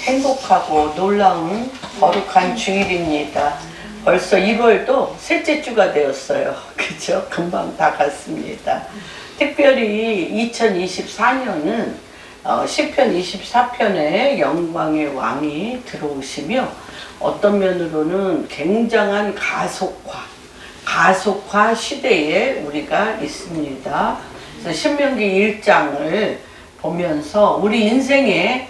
행복하고 놀라운 거룩한 주일입니다. 벌써 1월도 셋째 주가 되었어요. 그죠? 금방 다 갔습니다. 특별히 2024년은 시편 24편에 영광의 왕이 들어오시며 어떤 면으로는 굉장한 가속화 시대에 우리가 있습니다. 그래서 신명기 1장을 보면서 우리 인생에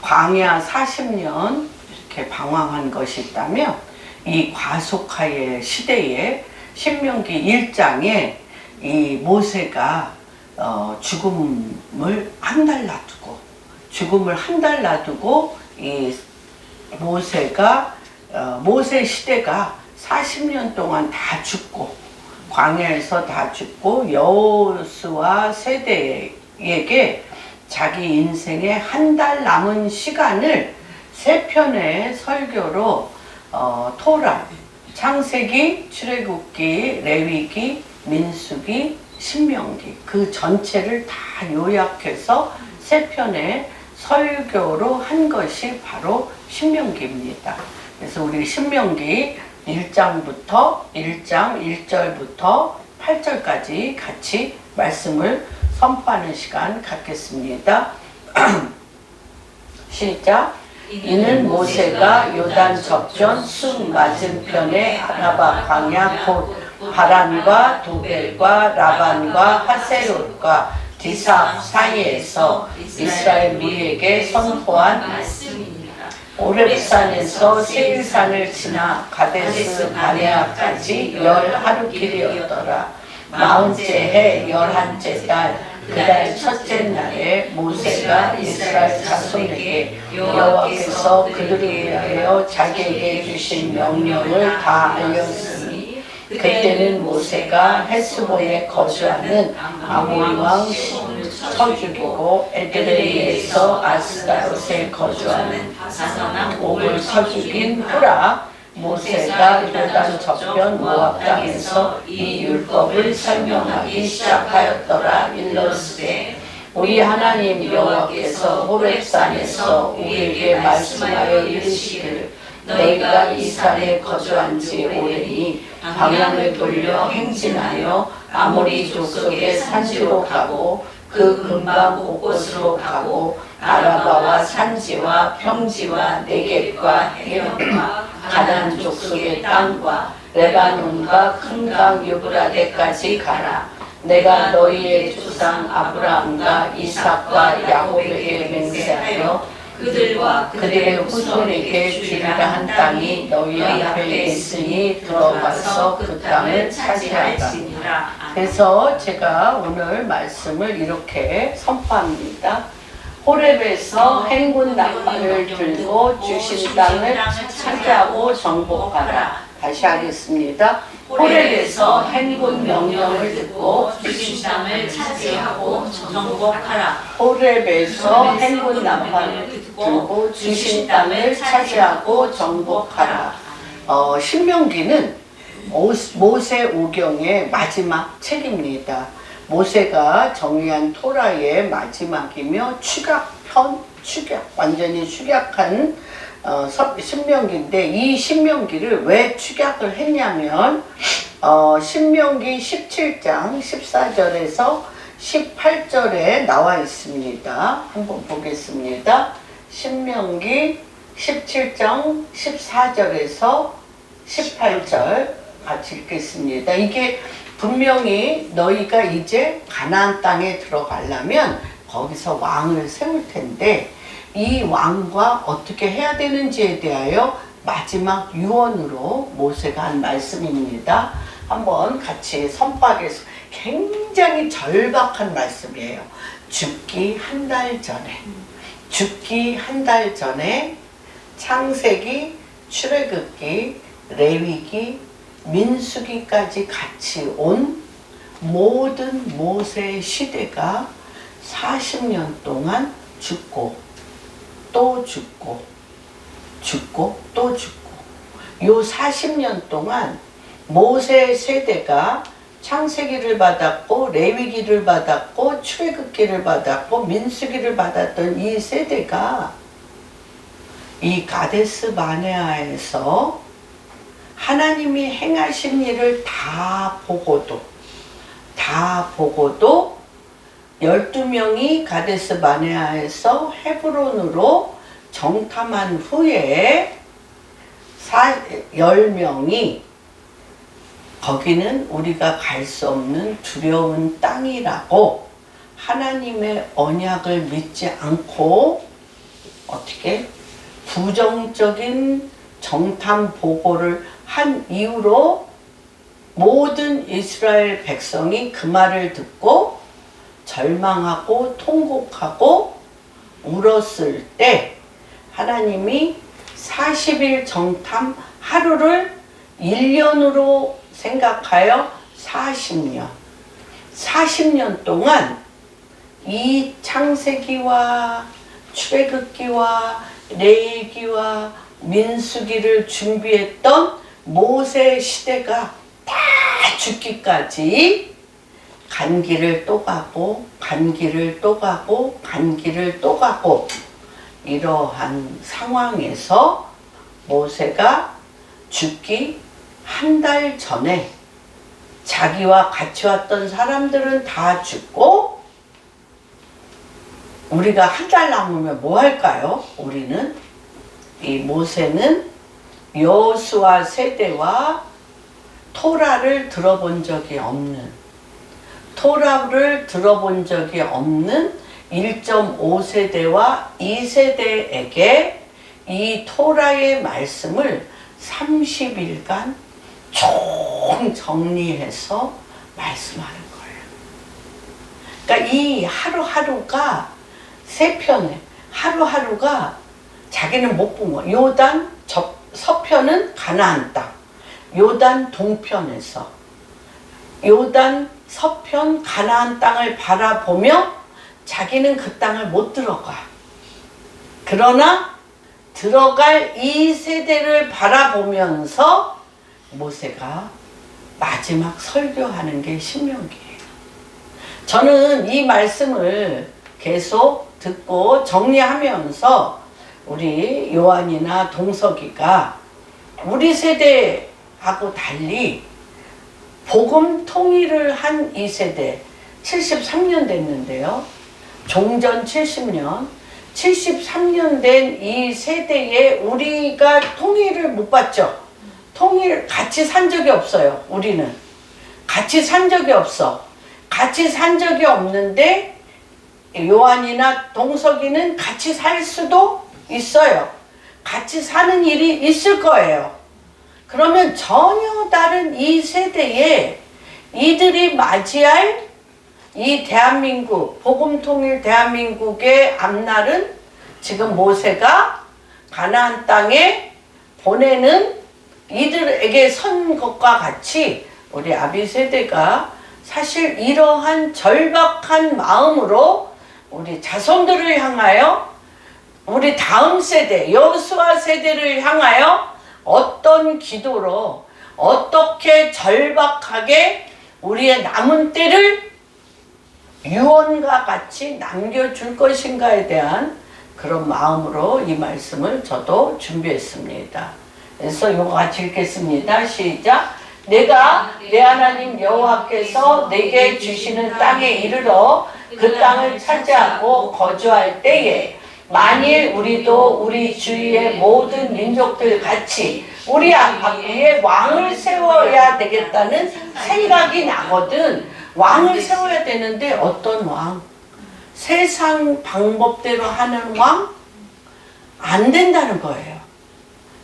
광야 40년 이렇게 방황한 것이 있다면 이 과속화의 시대에 신명기 1장에 이 모세가 죽음을 한 달 놔두고 이 모세가 모세 시대가 40년 동안 다 죽고 광야에서 다 죽고 여호수아 세대에게 자기 인생의 한 달 남은 시간을 세 편의 설교로 토라, 창세기, 출애굽기, 레위기, 민수기, 신명기 그 전체를 다 요약해서 세 편의 설교로 한 것이 바로 신명기입니다. 그래서 우리 신명기 1장 1절부터 8절까지 같이 말씀을 선포하는 시간 갖겠습니다. 시작. 이는 모세가 요단 접전 숲 맞은편의 아라바 광야 곧 바란과 도벨과 라반과 하세롯과 디사 사이에서 이스라엘 무리에게 선포한 말씀입니다. 오렙산에서 세일산을 지나 가데스 바네아까지 10하루 길이었더라. 40째 해 11째 달 그 달 첫째 날에 모세가 이스라엘 자손에게 여호와께서 그들을 위하여 자기에게 주신 명령을 다 알렸으니 그때는 모세가 헤스본에 거주하는 아모리 왕 시온을 쳐 죽이고 에드레이에서 아스다롯에 거주하는 바사나 옥을 쳐 죽인 후라. 모세가 요단 저편 모압 땅에서 이 율법을 설명하기 시작하였더라. 일러스되 우리 하나님 여호와께서 호렙산에서 우리에게 말씀하여 이르시기를 너희가 이 산에 거주한 지 오래니 방향을 돌려 행진하여 아모리 족속의 산지로 가고 그 근방 곳곳으로 가고 아라바와 산지와 평지와 네겝과 해변과 가나안 족속의 땅과 레바논과 큰 강 유브라데까지 가라. 내가 너희의 조상 아브라함과 이삭과 야곱에게 맹세하여 그들과 그들의 후손에게 주리라 한 땅이 너희 앞에 있으니 들어가서 그 땅을 차지할지니라. 그래서 제가 오늘 말씀을 이렇게 선포합니다. 호렙에서 행군 나팔을 들고 주신 땅을 차지하고 정복하라. 다시 하겠습니다. 호렙에서 행군 명령을 듣고 주신 땅을 차지하고 정복하라. 호렙에서 행군 나팔을 듣고 주신 땅을 차지하고 정복하라. 신명기는 모세 오경의 마지막 책입니다. 모세가 정의한 토라의 마지막이며 완전히 축약한 신명기인데 이 신명기를 왜 축약을 했냐면 신명기 17장 14절에서 18절에 나와 있습니다. 한번 보겠습니다. 신명기 17장 14절에서 18절 같이 읽겠습니다. 이게 분명히 너희가 이제 가나안 땅에 들어가려면 거기서 왕을 세울 텐데 이 왕과 어떻게 해야 되는지에 대하여 마지막 유언으로 모세가 한 말씀입니다. 한번 같이 선박에서 굉장히 절박한 말씀이에요. 죽기 한 달 전에 창세기, 출애굽기, 레위기, 민수기까지 같이 온 모든 모세의 시대가 40년 동안 죽고 또 죽고 또 죽고 요 40년 동안 모세 세대가 창세기를 받았고 레위기를 받았고 출애굽기를 받았고 민수기를 받았던 이 세대가 이 가데스 바네아에서 하나님이 행하신 일을 다 보고도 12명이 가데스 바네아에서 헤브론으로 정탐한 후에 10명이 거기는 우리가 갈 수 없는 두려운 땅이라고 하나님의 언약을 믿지 않고 어떻게 부정적인 정탐 보고를 한 이후로 모든 이스라엘 백성이 그 말을 듣고 절망하고 통곡하고 울었을 때 하나님이 40일 정탐 하루를 1년으로 생각하여 40년 동안 이 창세기와 출애굽기와 레위기와 민수기를 준비했던 모세 시대가 다 죽기까지 간 길을 또 가고 간 길을 또 가고 간 길을 또 가고 이러한 상황에서 모세가 죽기 한 달 전에 자기와 같이 왔던 사람들은 다 죽고 우리가 한 달 남으면 뭐 할까요? 우리는 이 모세는 여호수아 세대와 토라를 들어본 적이 없는 1.5세대와 2세대에게 이 토라의 말씀을 30일간 총 정리해서 말씀하는 거예요. 그러니까 이 하루하루가 세 편에 하루하루가 자기는 못 본 거. 요단 서편은 가나안 땅, 요단 동편에서 요단 서편 가나안 땅을 바라보며 자기는 그 땅을 못 들어가. 그러나 들어갈 이 세대를 바라보면서 모세가 마지막 설교하는 게 신명기예요. 저는 이 말씀을 계속 듣고 정리하면서 우리 요한이나 동석이가 우리 세대하고 달리 복음 통일을 한 이 세대 73년 됐는데요. 종전 70년 73년 된 이 세대에 우리가 통일을 못 봤죠. 통일 같이 산 적이 없어요. 우리는 같이 산 적이 없어. 같이 산 적이 없는데 요한이나 동석이는 같이 살 수도 있어요. 같이 사는 일이 있을 거예요. 그러면 전혀 다른 이 세대에 이들이 맞이할 이 대한민국, 복음통일 대한민국의 앞날은 지금 모세가 가나안 땅에 보내는 이들에게 선 것과 같이 우리 아비 세대가 사실 이러한 절박한 마음으로 우리 자손들을 향하여 우리 다음 세대, 여호수아 세대를 향하여 어떤 기도로 어떻게 절박하게 우리의 남은 때를 유언과 같이 남겨줄 것인가에 대한 그런 마음으로 이 말씀을 저도 준비했습니다. 그래서 이거 같이 읽겠습니다. 시작. 내가 내 하나님 여호와께서 내게 주시는 땅에 이르러 그 땅을 차지하고 거주할 때에 만일 우리도 우리 주위의 모든 민족들 같이 우리 앞에 왕을 세워야 되겠다는 생각이 나거든. 왕을 세워야 되는데 어떤 왕? 세상 방법대로 하는 왕? 안 된다는 거예요.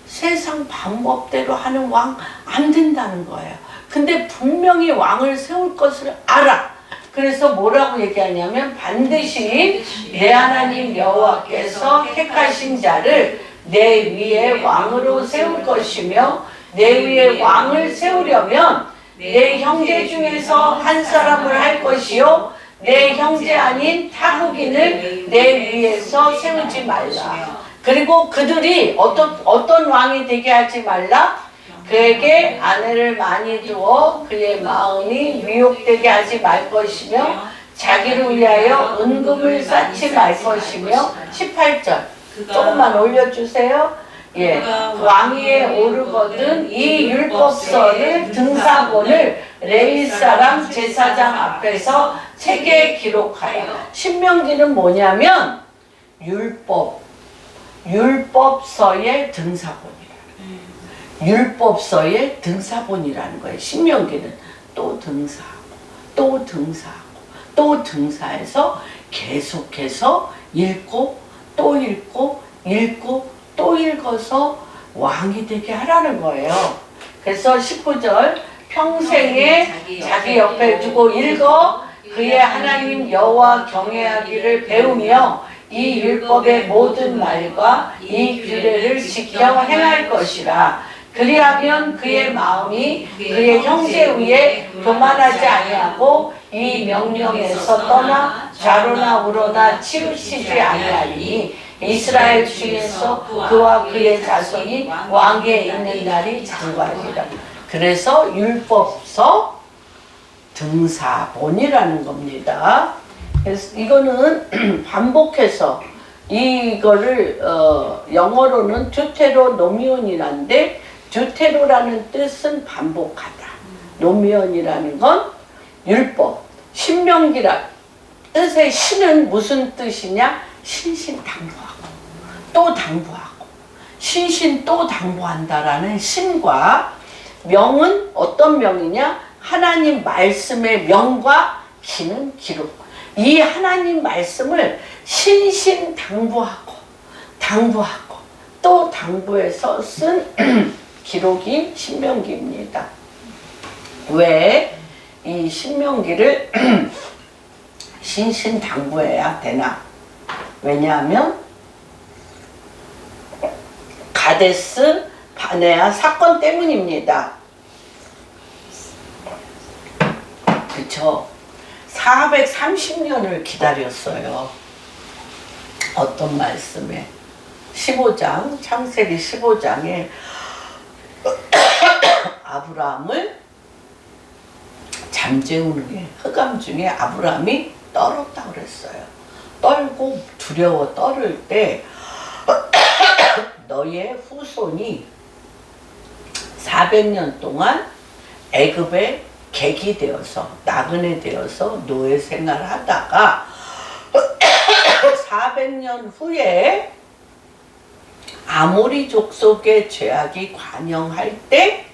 세상 방법대로 하는 왕 안 된다는 거예요. 근데 분명히 왕을 세울 것을 알아. 그래서 뭐라고 얘기하냐면 반드시 내 하나님 여호와께서 택하신 자를 내 위에 왕으로 세울 것이며 내 위에 왕을 세우려면 내 형제 중에서 한 사람을 할 것이요 내 형제 아닌 타국인을 내 위에서 세우지 말라. 그리고 그들이 어떤 왕이 되게 하지 말라. 그에게 아내를 많이 두어 그의 마음이 미혹되게 하지 말 것이며 자기를 위하여 은금을 쌓지 말 것이며 18절 조금만 올려주세요. 예, 왕 위에 오르거든 이 율법서를 등사본을 레위 사람 제사장 앞에서 책에 기록하여. 신명기는 뭐냐면 율법서의 등사본이라는 거예요. 율법서의 등사본이라는 거예요. 신명기는 또 등사하고 또 등사하고 또 등사해서 계속해서 읽고 또 읽고 또 읽어서 왕이 되게 하라는 거예요. 그래서 19절 평생에 자기 옆에 두고 읽어 그의 하나님 여호와 경외하기를 배우며 이 율법의 모든 말과 이 규례를 지켜 행할 것이라. 그리하면 그의 마음이 그의 형제 위에 교만하지 아니하고 이 명령에서 떠나 좌로나 우로나 치우치지 아니하리니 이스라엘 중에서 그와 그의 자손이 왕위에 있는 날이 장관이라. 그래서 율법서 등사본이라는 겁니다. 그래서 이거는 반복해서 이거를 영어로는 듀테로노미온이란데 듀테로라는 뜻은 반복하다. 노미온이라는 건 율법. 신명기라 뜻의 신은 무슨 뜻이냐? 신신당부하고 또 당부하고 신신 또 당부한다라는 신과 명은 어떤 명이냐? 하나님 말씀의 명과 기는 기록. 이 하나님 말씀을 신신당부하고 또 당부해서 쓴 기록이 신명기입니다. 왜 이 신명기를 신신당부해야 되나? 왜냐하면 가데스 바네아 사건 때문입니다. 그쵸? 430년을 기다렸어요. 어떤 말씀에 15장 창세기 15장에 아브라함을 잠재우는 흑암 중에 아브라함이 떨었다고 그랬어요. 떨고 두려워 떨을 때 너의 후손이 400년 동안 애굽에 객이 되어서 나그네 되어서 노예 생활하다가 400년 후에 아모리 족속의 죄악이 관영할 때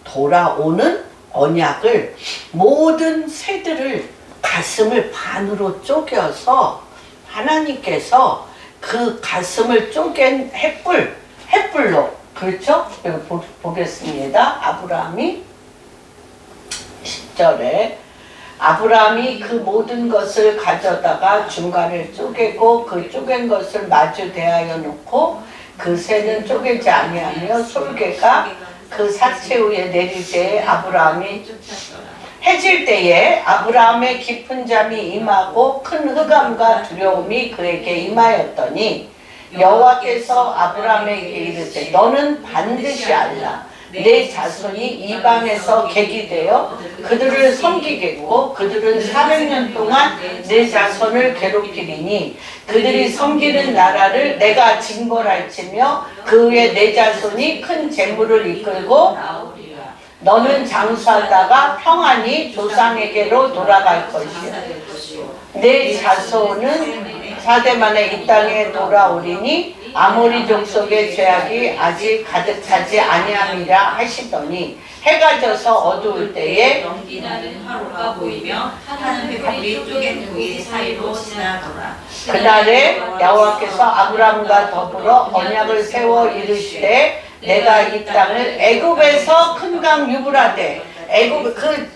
돌아오는 언약을 모든 새들을 가슴을 반으로 쪼개서 하나님께서 그 가슴을 쪼갠 횃불로 그렇죠? 여기 보겠습니다. 아브라함이 10절에 아브라함이 그 모든 것을 가져다가 중간을 쪼개고 그 쪼갠 것을 마주 대하여 놓고 그 새는 쪼개지 아니하며 솔개가 그 사체 위에 내릴 때에 아브라함이 해질 때에 아브라함의 깊은 잠이 임하고 큰 흑암과 두려움이 그에게 임하였더니 여호와께서 아브라함에게 이르되 너는 반드시 알라. 내 자손이 이방에서 객이 되어 그들을 섬기겠고 그들은 400년 동안 내 자손을 괴롭히리니 그들이 섬기는 나라를 내가 징벌할지며 그 후에 내 자손이 큰 재물을 이끌고 너는 장수하다가 평안히 조상에게로 돌아갈 것이야. 내 자손은 4대 만에 이 땅에 돌아오리니 아모리 족속의 죄악이 아직 가득 차지 아니함이라 하시더니 해가 져서 어두울 때에 연기나는 화로가 보이며 타는 횃불이 쪼갠 그의 사이로 지나더라. 그날에 여호와께서 아브라함과 더불어 언약을 세워 이르시되 내가 이 땅을 애굽에서 큰 강 유브라데 애굽 그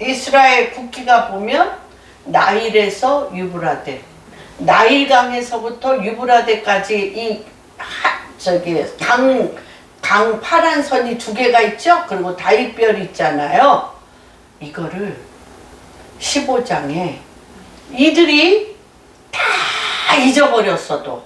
이스라엘 국기가 보면 나일에서 유브라데 나일강에서부터 유브라데까지 이 강 파란 선이 두 개가 있죠. 그리고 다윗별 있잖아요. 이거를 15장에 이들이 다 잊어버렸어도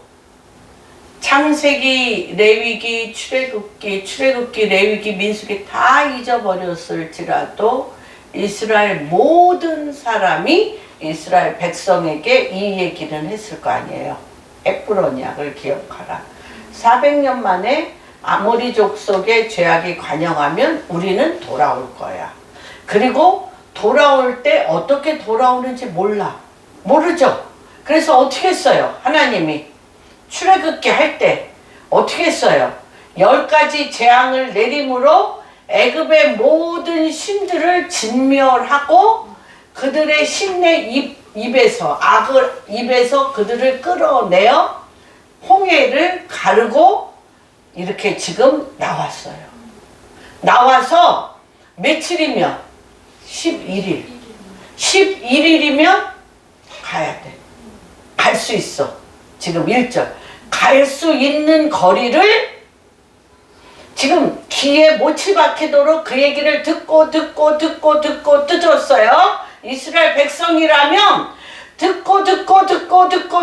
창세기, 레위기, 출애굽기, 레위기, 민수기 다 잊어버렸을지라도 이스라엘 모든 사람이 이스라엘 백성에게 이 얘기는 했을 거 아니에요. 햇불 언약을 기억하라. 400년 만에 아모리 족속의 죄악이 관영하면 우리는 돌아올 거야. 그리고 돌아올 때 어떻게 돌아오는지 모르죠. 그래서 어떻게 했어요? 하나님이 출애굽기 할 때 어떻게 했어요? 10가지 재앙을 내림으로 애굽의 모든 신들을 진멸하고 그들의 신의 입에서 그들을 끌어내어 홍해를 가르고 이렇게 지금 나왔어요. 나와서 며칠이면 11일. 11일이면 가야 돼. 갈 수 있어. 지금 1절. 갈 수 있는 거리를 지금 귀에 못이 박히도록 그 얘기를 듣고 뜯었어요. 이스라엘 백성이라면 듣고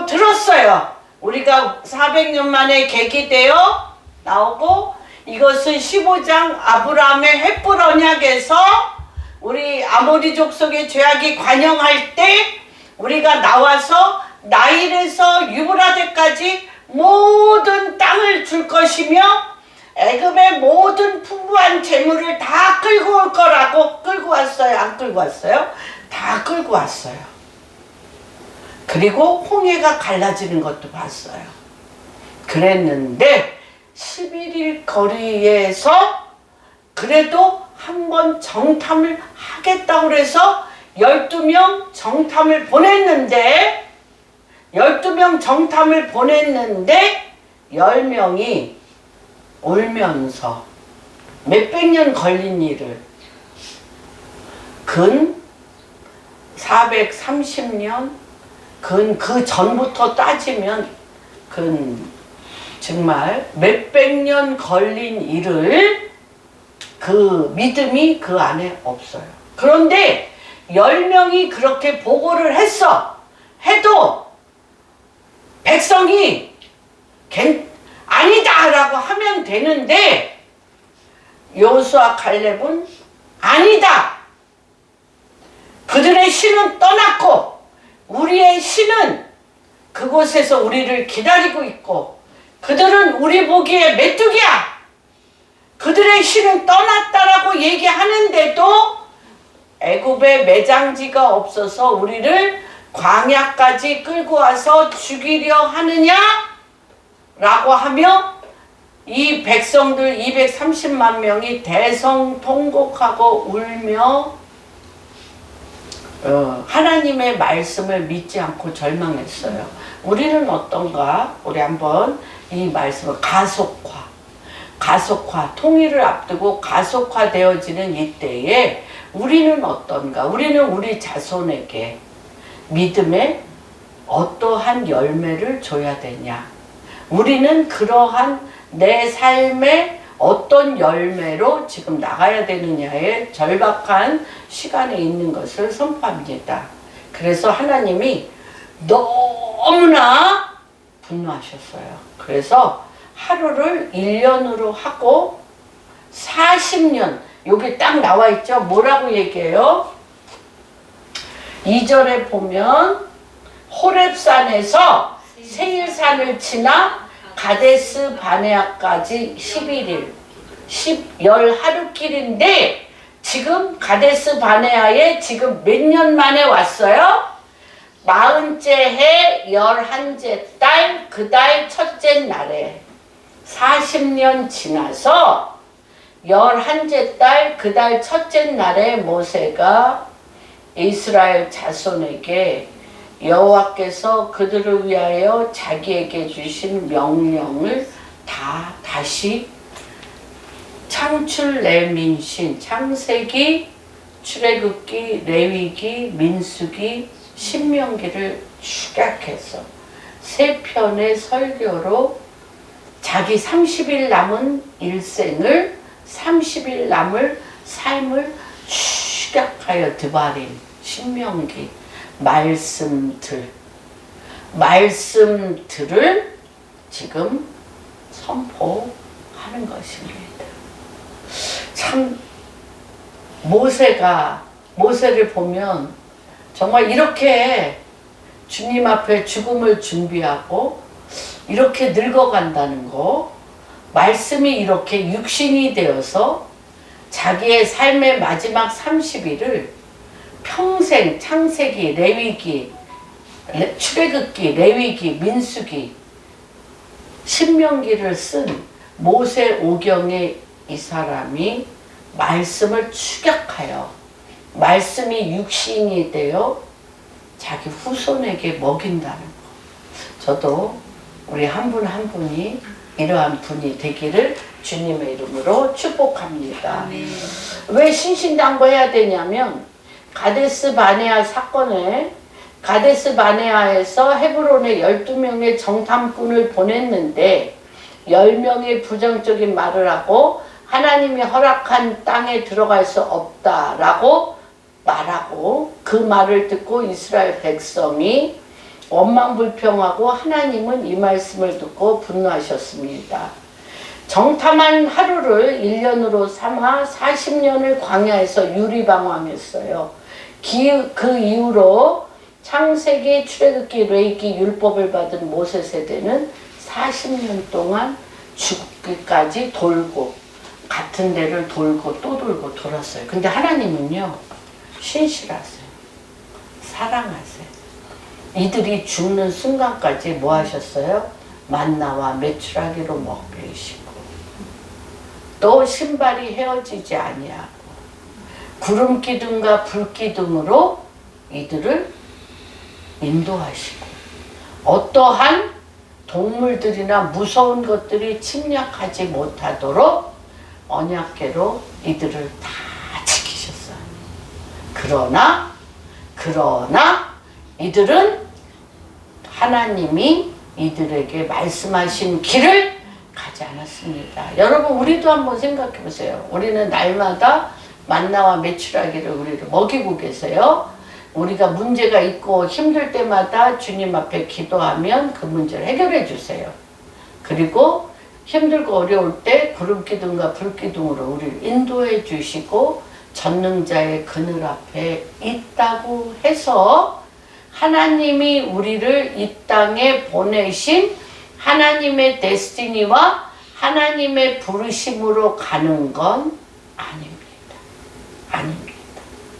들었어요. 우리가 400년 만에 계기되어 나오고 이것은 15장 아브라함의 햇불 언약에서 우리 아모리 족속의 죄악이 관영할 때 우리가 나와서 나일에서 유브라데까지 모든 땅을 줄 것이며 애굽의 모든 풍부한 재물을 다 끌고 올 거라고. 끌고 왔어요? 안 끌고 왔어요? 다 끌고 왔어요. 그리고 홍해가 갈라지는 것도 봤어요. 그랬는데 11일 거리에서 그래도 한번 정탐을 하겠다고 그래서 12명 정탐을 보냈는데 10명이 울면서 몇백 년 걸린 일을 근 430년 그 전부터 따지면 정말 몇백 년 걸린 일을 그 믿음이 그 안에 없어요. 그런데 10명이 그렇게 보고를 해도 백성이 아니다 라고 하면 되는데 여호수아 갈렙은 아니다. 그들의 신은 떠났고 우리의 신은 그곳에서 우리를 기다리고 있고 그들은 우리 보기에 메뚜기야. 그들의 신은 떠났다라고 얘기하는데도 애굽에 매장지가 없어서 우리를 광야까지 끌고 와서 죽이려 하느냐? 라고 하며 이 백성들 230만 명이 대성통곡하고 울며 하나님의 말씀을 믿지 않고 절망했어요. 우리는 어떤가? 우리 한번 이 말씀을 가속화, 통일을 앞두고 가속화되어지는 이때에 우리는 어떤가? 우리는 우리 자손에게 믿음의 어떠한 열매를 줘야 되냐? 우리는 그러한 내 삶의 어떤 열매로 지금 나가야 되느냐에 절박한 시간에 있는 것을 선포합니다. 그래서 하나님이 너무나 분노하셨어요. 그래서 하루를 1년으로 하고 40년, 여기 딱 나와 있죠? 뭐라고 얘기해요? 2절에 보면 호렙산에서 세일산을 지나 가데스 바네아까지 11일, 10하루길인데 지금 가데스 바네아에 지금 몇 년 만에 왔어요? 40째 해 11째 달 그 달 첫째 날에 40년 지나서 11째 달 그 달 첫째 날에 모세가 이스라엘 자손에게 여호와께서 그들을 위하여 자기에게 주신 명령을 다시 창출 레민신, 창세기, 출애굽기, 레위기, 민수기, 신명기를 축약해서 세 편의 설교로 자기 30일 남은 일생을 30일 남을 삶을 축약하여 드바림, 신명기, 말씀들을 지금 선포하는 것입니다. 참 모세를 보면 정말 이렇게 주님 앞에 죽음을 준비하고 이렇게 늙어간다는 거, 말씀이 이렇게 육신이 되어서 자기의 삶의 마지막 30일을 평생 창세기, 레위기, 출애굽기, 레위기, 민수기, 신명기를 쓴 모세 오경의 이 사람이 말씀을 축약하여 말씀이 육신이 되어 자기 후손에게 먹인다는 거. 저도 우리 한 분 한 분이 이러한 분이 되기를 주님의 이름으로 축복합니다. 왜 신신당부해야 되냐면 가데스 바네아 사건에 가데스 바네아에서 헤브론에 12명의 정탐꾼을 보냈는데 10명의 부정적인 말을 하고 하나님이 허락한 땅에 들어갈 수 없다라고 말하고 그 말을 듣고 이스라엘 백성이 원망불평하고 하나님은 이 말씀을 듣고 분노하셨습니다. 정탐한 하루를 1년으로 삼아 40년을 광야에서 유리방황했어요. 그 이후로 창세기, 출애굽기, 레위기, 율법을 받은 모세 세대는 40년 동안 죽기까지 돌고 같은 데를 돌고 또 돌고 돌았어요. 근데 하나님은요 신실하세요. 사랑하세요. 이들이 죽는 순간까지 뭐 하셨어요? 만나와 메추라기로 먹이시고 또 신발이 헤어지지 아니하고 구름 기둥과 불 기둥으로 이들을 인도하시고 어떠한 동물들이나 무서운 것들이 침략하지 못하도록 언약궤로 이들을 다 지키셨어요. 그러나 이들은 하나님이 이들에게 말씀하신 길을 가지 않았습니다. 여러분 우리도 한번 생각해 보세요. 우리는 날마다 만나와 메추라기를 우리를 먹이고 계세요. 우리가 문제가 있고 힘들 때마다 주님 앞에 기도하면 그 문제를 해결해 주세요. 그리고 힘들고 어려울 때 구름기둥과 불기둥으로 우리를 인도해 주시고 전능자의 그늘 앞에 있다고 해서 하나님이 우리를 이 땅에 보내신 하나님의 데스티니와 하나님의 부르심으로 가는 건 아닙니다.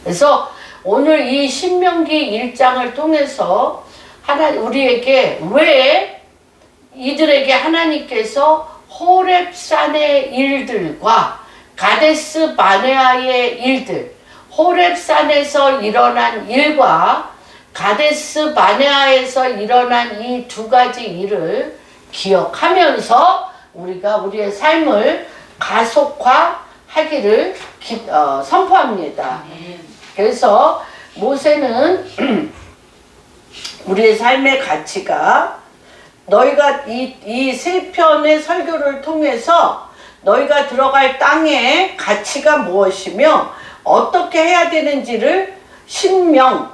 그래서 오늘 이 신명기 1장을 통해서 우리에게 왜 이들에게 하나님께서 호렙산의 일들과 가데스 바네아의 일들, 호렙산에서 일어난 일과 가데스 바네아에서 일어난 이 두 가지 일을 기억하면서 우리가 우리의 삶을 가속화하기를 선포합니다. 그래서 모세는 우리의 삶의 가치가 너희가 이 세 편의 설교를 통해서 너희가 들어갈 땅의 가치가 무엇이며 어떻게 해야 되는지를 신명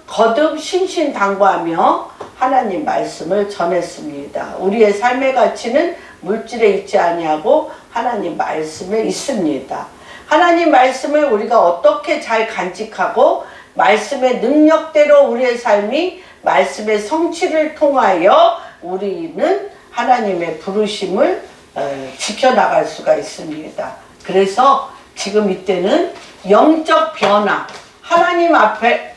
거듭 신신당부하며 하나님 말씀을 전했습니다. 우리의 삶의 가치는 물질에 있지 아니하고 하나님 말씀에 있습니다. 하나님 말씀을 우리가 어떻게 잘 간직하고 말씀의 능력대로 우리의 삶이 말씀의 성취를 통하여 우리는 하나님의 부르심을 지켜나갈 수가 있습니다. 그래서 지금 이때는 영적 변화, 하나님 앞에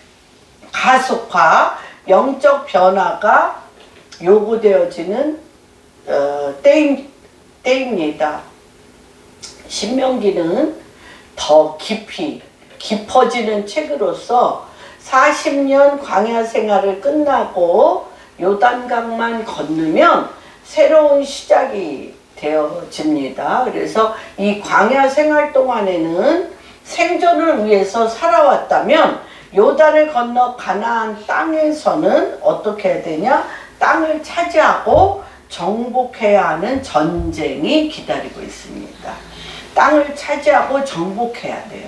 가속화, 영적 변화가 요구되어지는 때입니다. 신명기는 더 깊어지는 책으로서 40년 광야 생활을 끝나고 요단강만 건너면 새로운 시작이 되어집니다. 그래서 이 광야 생활 동안에는 생존을 위해서 살아왔다면 요단을 건너 가나안 땅에서는 어떻게 해야 되냐? 땅을 차지하고 정복해야 하는 전쟁이 기다리고 있습니다. 땅을 차지하고 정복해야 돼요.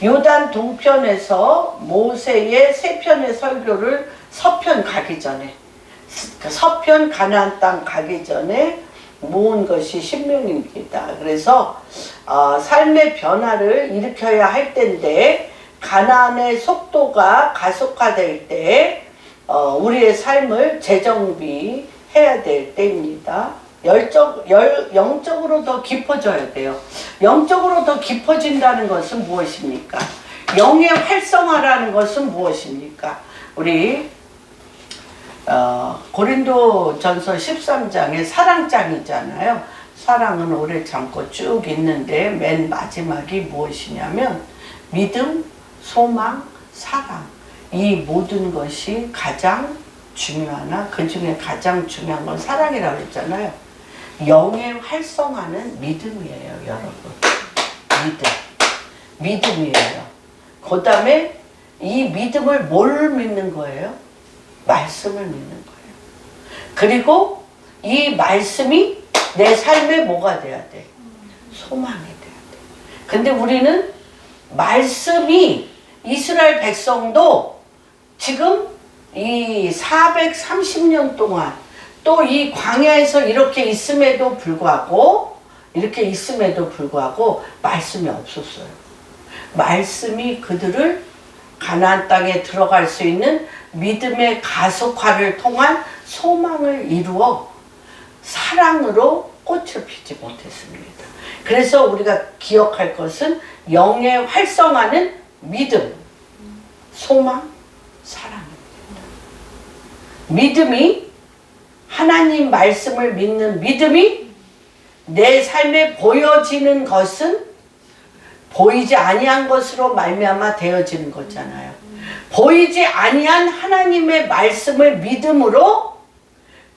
요단 동편에서 모세의 세 편의 설교를 서편 가기 전에, 서편 가나안 땅 가기 전에 모은 것이 신명입니다. 그래서 삶의 변화를 일으켜야 할 때인데 가나안의 속도가 가속화될 때 우리의 삶을 재정비해야 해야 될 때입니다. 영적으로 더 깊어져야 돼요. 영적으로 더 깊어진다는 것은 무엇입니까? 영의 활성화라는 것은 무엇입니까? 우리 고린도전서 13장에 사랑장이잖아요. 사랑은 오래 참고 쭉 있는데 맨 마지막이 무엇이냐면 믿음, 소망, 사랑. 이 모든 것이 가장 중요하나 그 중에 가장 중요한 건 사랑이라고 했잖아요. 영의 활성화는 믿음이에요, 여러분. 믿음이에요. 그 다음에 이 믿음을 뭘 믿는 거예요? 말씀을 믿는 거예요. 그리고 이 말씀이 내 삶에 뭐가 돼야 돼? 소망이 돼야 돼. 근데 우리는 말씀이 이스라엘 백성도 지금 이 430년 동안 또 이 광야에서 이렇게 있음에도 불구하고 말씀이 없었어요. 말씀이 그들을 가나안 땅에 들어갈 수 있는 믿음의 가속화를 통한 소망을 이루어 사랑으로 꽃을 피지 못했습니다. 그래서 우리가 기억할 것은 영의 활성화는 믿음, 소망, 사랑입니다. 믿음이 하나님 말씀을 믿는 믿음이 내 삶에 보여지는 것은 보이지 아니한 것으로 말미암아 되어지는 거잖아요. 보이지 아니한 하나님의 말씀을 믿음으로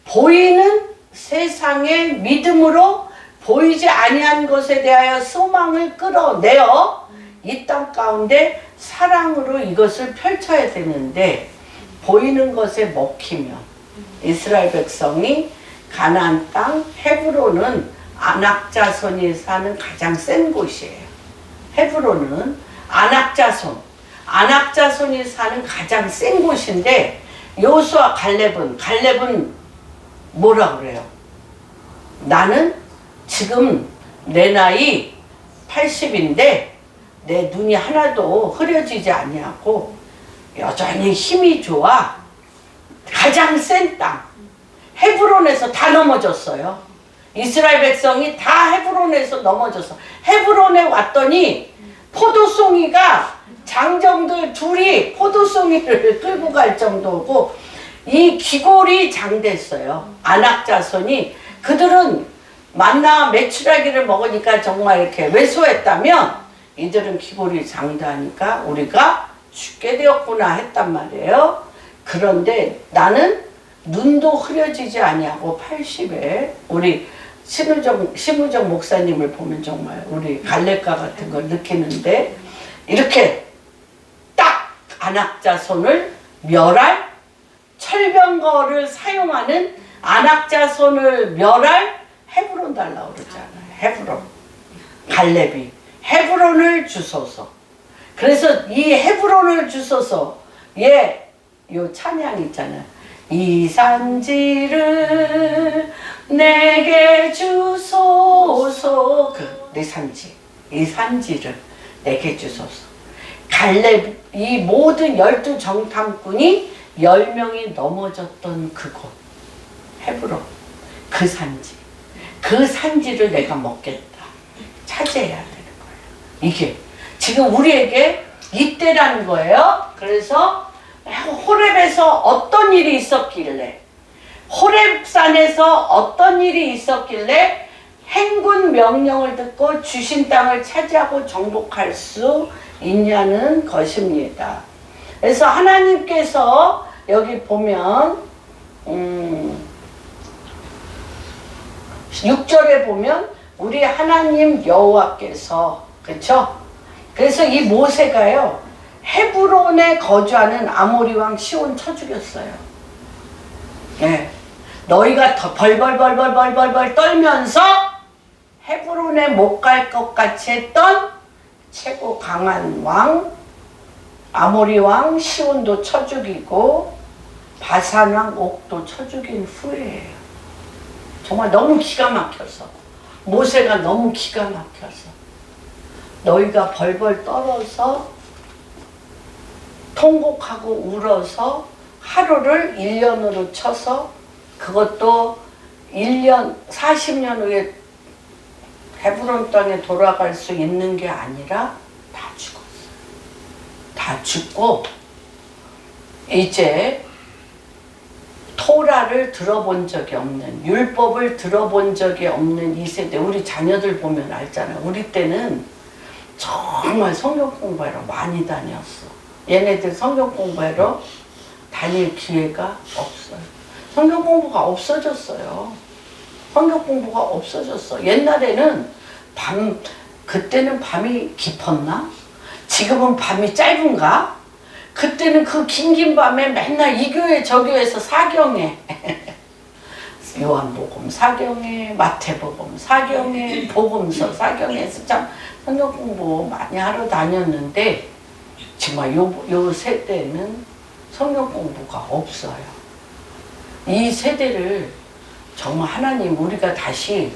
보이는 세상의 믿음으로 보이지 아니한 것에 대하여 소망을 끌어내어 이 땅 가운데 사랑으로 이것을 펼쳐야 되는데 보이는 것에 먹히면 이스라엘 백성이 가나안 땅 헤브론은 안악자손이 사는 가장 센 곳이에요. 헤브론은 안악자손이 사는 가장 센 곳인데 여호수아 갈렙은 뭐라 그래요? 나는 지금 내 나이 80인데 내 눈이 하나도 흐려지지 아니하고 여전히 힘이 좋아. 가장 센 땅 헤브론에서 다 넘어졌어요. 이스라엘 백성이 다 헤브론에서 넘어졌어. 헤브론에 왔더니 포도송이가 장정들 둘이 포도송이를 끌고 갈 정도고 이 기골이 장됐어요. 안악자손이 그들은 만나 메추라기를 먹으니까 정말 이렇게 왜소했다면 이들은 기골이 장다하니까 우리가 죽게 되었구나 했단 말이에요. 그런데 나는 눈도 흐려지지 아니하고 80에 우리 심우정 목사님을 보면 정말 우리 갈렙과 같은 걸 느끼는데 이렇게 딱 안악자손을 멸할 철병거를 사용하는 안악자손을 멸할 헤브론 달라고 그러잖아요. 헤브론. 갈렙이 헤브론을 주소서. 그래서 이 헤브론을 주소서 요 찬양 있잖아요. 이 산지를 내게 주소서. 내 산지. 이 산지를 내게 주소서. 갈렙 이 모든 12정탐꾼이 10명이 넘어졌던 그곳. 헤브론. 그 산지. 그 산지를 내가 먹겠다. 차지해야 되는 거예요. 이게 지금 우리에게 이때라는 거예요. 그래서 호렙에서 어떤 일이 있었길래 호렙산에서 어떤 일이 있었길래 행군 명령을 듣고 주신 땅을 차지하고 정복할 수 있냐는 것입니다. 그래서 하나님께서 여기 보면 6절에 보면 우리 하나님 여호와께서 그렇죠? 그래서 이 모세가요 헤브론에 거주하는 아모리 왕 시온 쳐 죽였어요. 네. 너희가 더 벌벌 떨면서 헤브론에 못 갈 것 같이 했던 최고 강한 왕 아모리 왕 시온도 쳐 죽이고 바산 왕 옥도 쳐 죽인 후에예요. 정말 너무 기가 막혀서 모세가 너무 기가 막혀서 너희가 벌벌 떨어서 통곡하고 울어서 하루를 1년으로 쳐서 그것도 1년, 40년 후에 헤브론 땅에 돌아갈 수 있는 게 아니라 다 죽었어요. 다 죽고 이제 토라를 들어본 적이 없는, 율법을 들어본 적이 없는 이 세대, 우리 자녀들 보면 알잖아요. 우리 때는 정말 성경 공부하러 많이 다녔어. 얘네들 성경 공부하러 다닐 기회가 없어요. 성경 공부가 없어졌어요. 성경 공부가 없어졌어. 옛날에는 그때는 밤이 깊었나? 지금은 밤이 짧은가? 그때는 그 긴긴 밤에 맨날 이 교회 저 교회에서 사경에 요한복음 사경에, 마태복음 사경에, 복음서 사경에서 참 성경 공부 많이 하러 다녔는데 정말 요 세대는 성경 공부가 없어요. 이 세대를 정말 하나님, 우리가 다시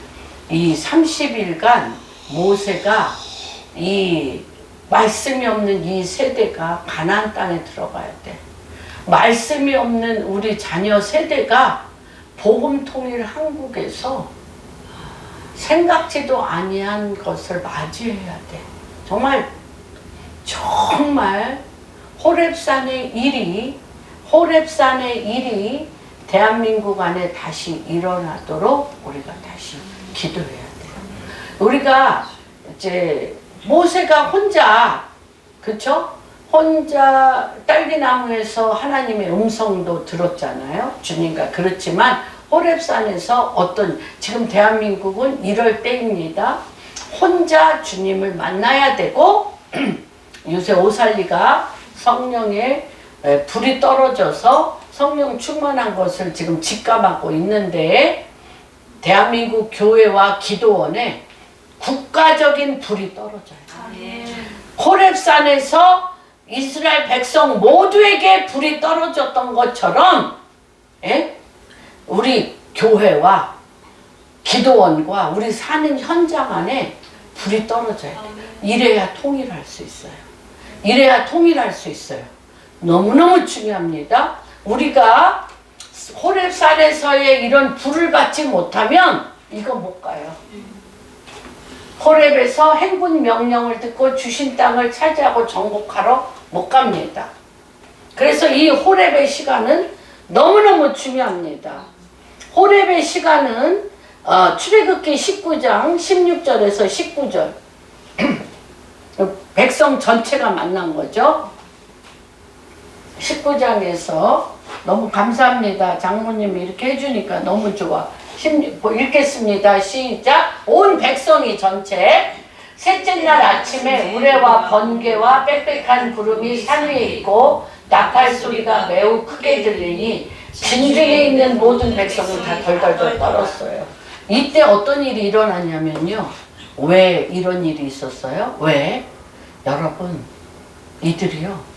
이 30일간 모세가 이 말씀이 없는 이 세대가 가나안 땅에 들어가야 돼. 말씀이 없는 우리 자녀 세대가 복음 통일 한국에서 생각지도 아니한 것을 맞이해야 돼. 정말 호렙산의 일이 대한민국 안에 다시 일어나도록 우리가 다시 기도해야 돼요. 우리가 이제 모세가 혼자, 그쵸? 혼자 딸기나무에서 하나님의 음성도 들었잖아요. 주님과. 그렇지만 호렙산에서 지금 대한민국은 이럴 때입니다. 혼자 주님을 만나야 되고 요새 오살리가 성령의 불이 떨어져서 성령 충만한 것을 지금 직감하고 있는데 대한민국 교회와 기도원에 국가적인 불이 떨어져요. 호렙산에서 이스라엘 백성 모두에게 불이 떨어졌던 것처럼 우리 교회와 기도원과 우리 사는 현장 안에 불이 떨어져야 돼요. 이래야 통일할 수 있어요. 이래야 통일할 수 있어요. 너무너무 중요합니다. 우리가 호렙산에서의 이런 불을 받지 못하면 이거 못 가요. 호렙에서 행군 명령을 듣고 주신 땅을 차지하고 정복하러 못 갑니다. 그래서 이 호렙의 시간은 너무너무 중요합니다. 호렙의 시간은 출애굽기 19장 16절에서 19절 백성 전체가 만난 거죠. 19장에서 너무 감사합니다. 장모님이 이렇게 해주니까 너무 좋아. 읽겠습니다. 시작. 온 백성이 전체 셋째 날 아침에 우레와 번개와 빽빽한 구름이 산 위에 있고 나팔 소리가 매우 크게 들리니 진중에 있는 모든 백성이 다 덜덜덜 떨었어요. 이때 어떤 일이 일어났냐면요. 왜 이런 일이 있었어요? 왜? 여러분, 이들이요.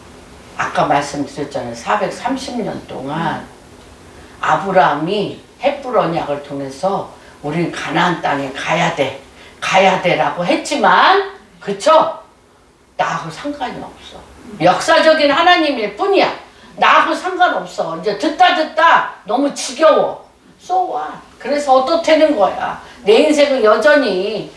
아까 말씀드렸잖아요. 430년 동안 아브라함이 헷불 언약을 통해서 우리는 가나안 땅에 가야 돼라고 했지만, 그쵸? 나하고 상관이 없어. 역사적인 하나님일 뿐이야. 나하고 상관없어. 이제 듣다 너무 지겨워. So what? 그래서 어떻다는 거야. 내 인생은 여전히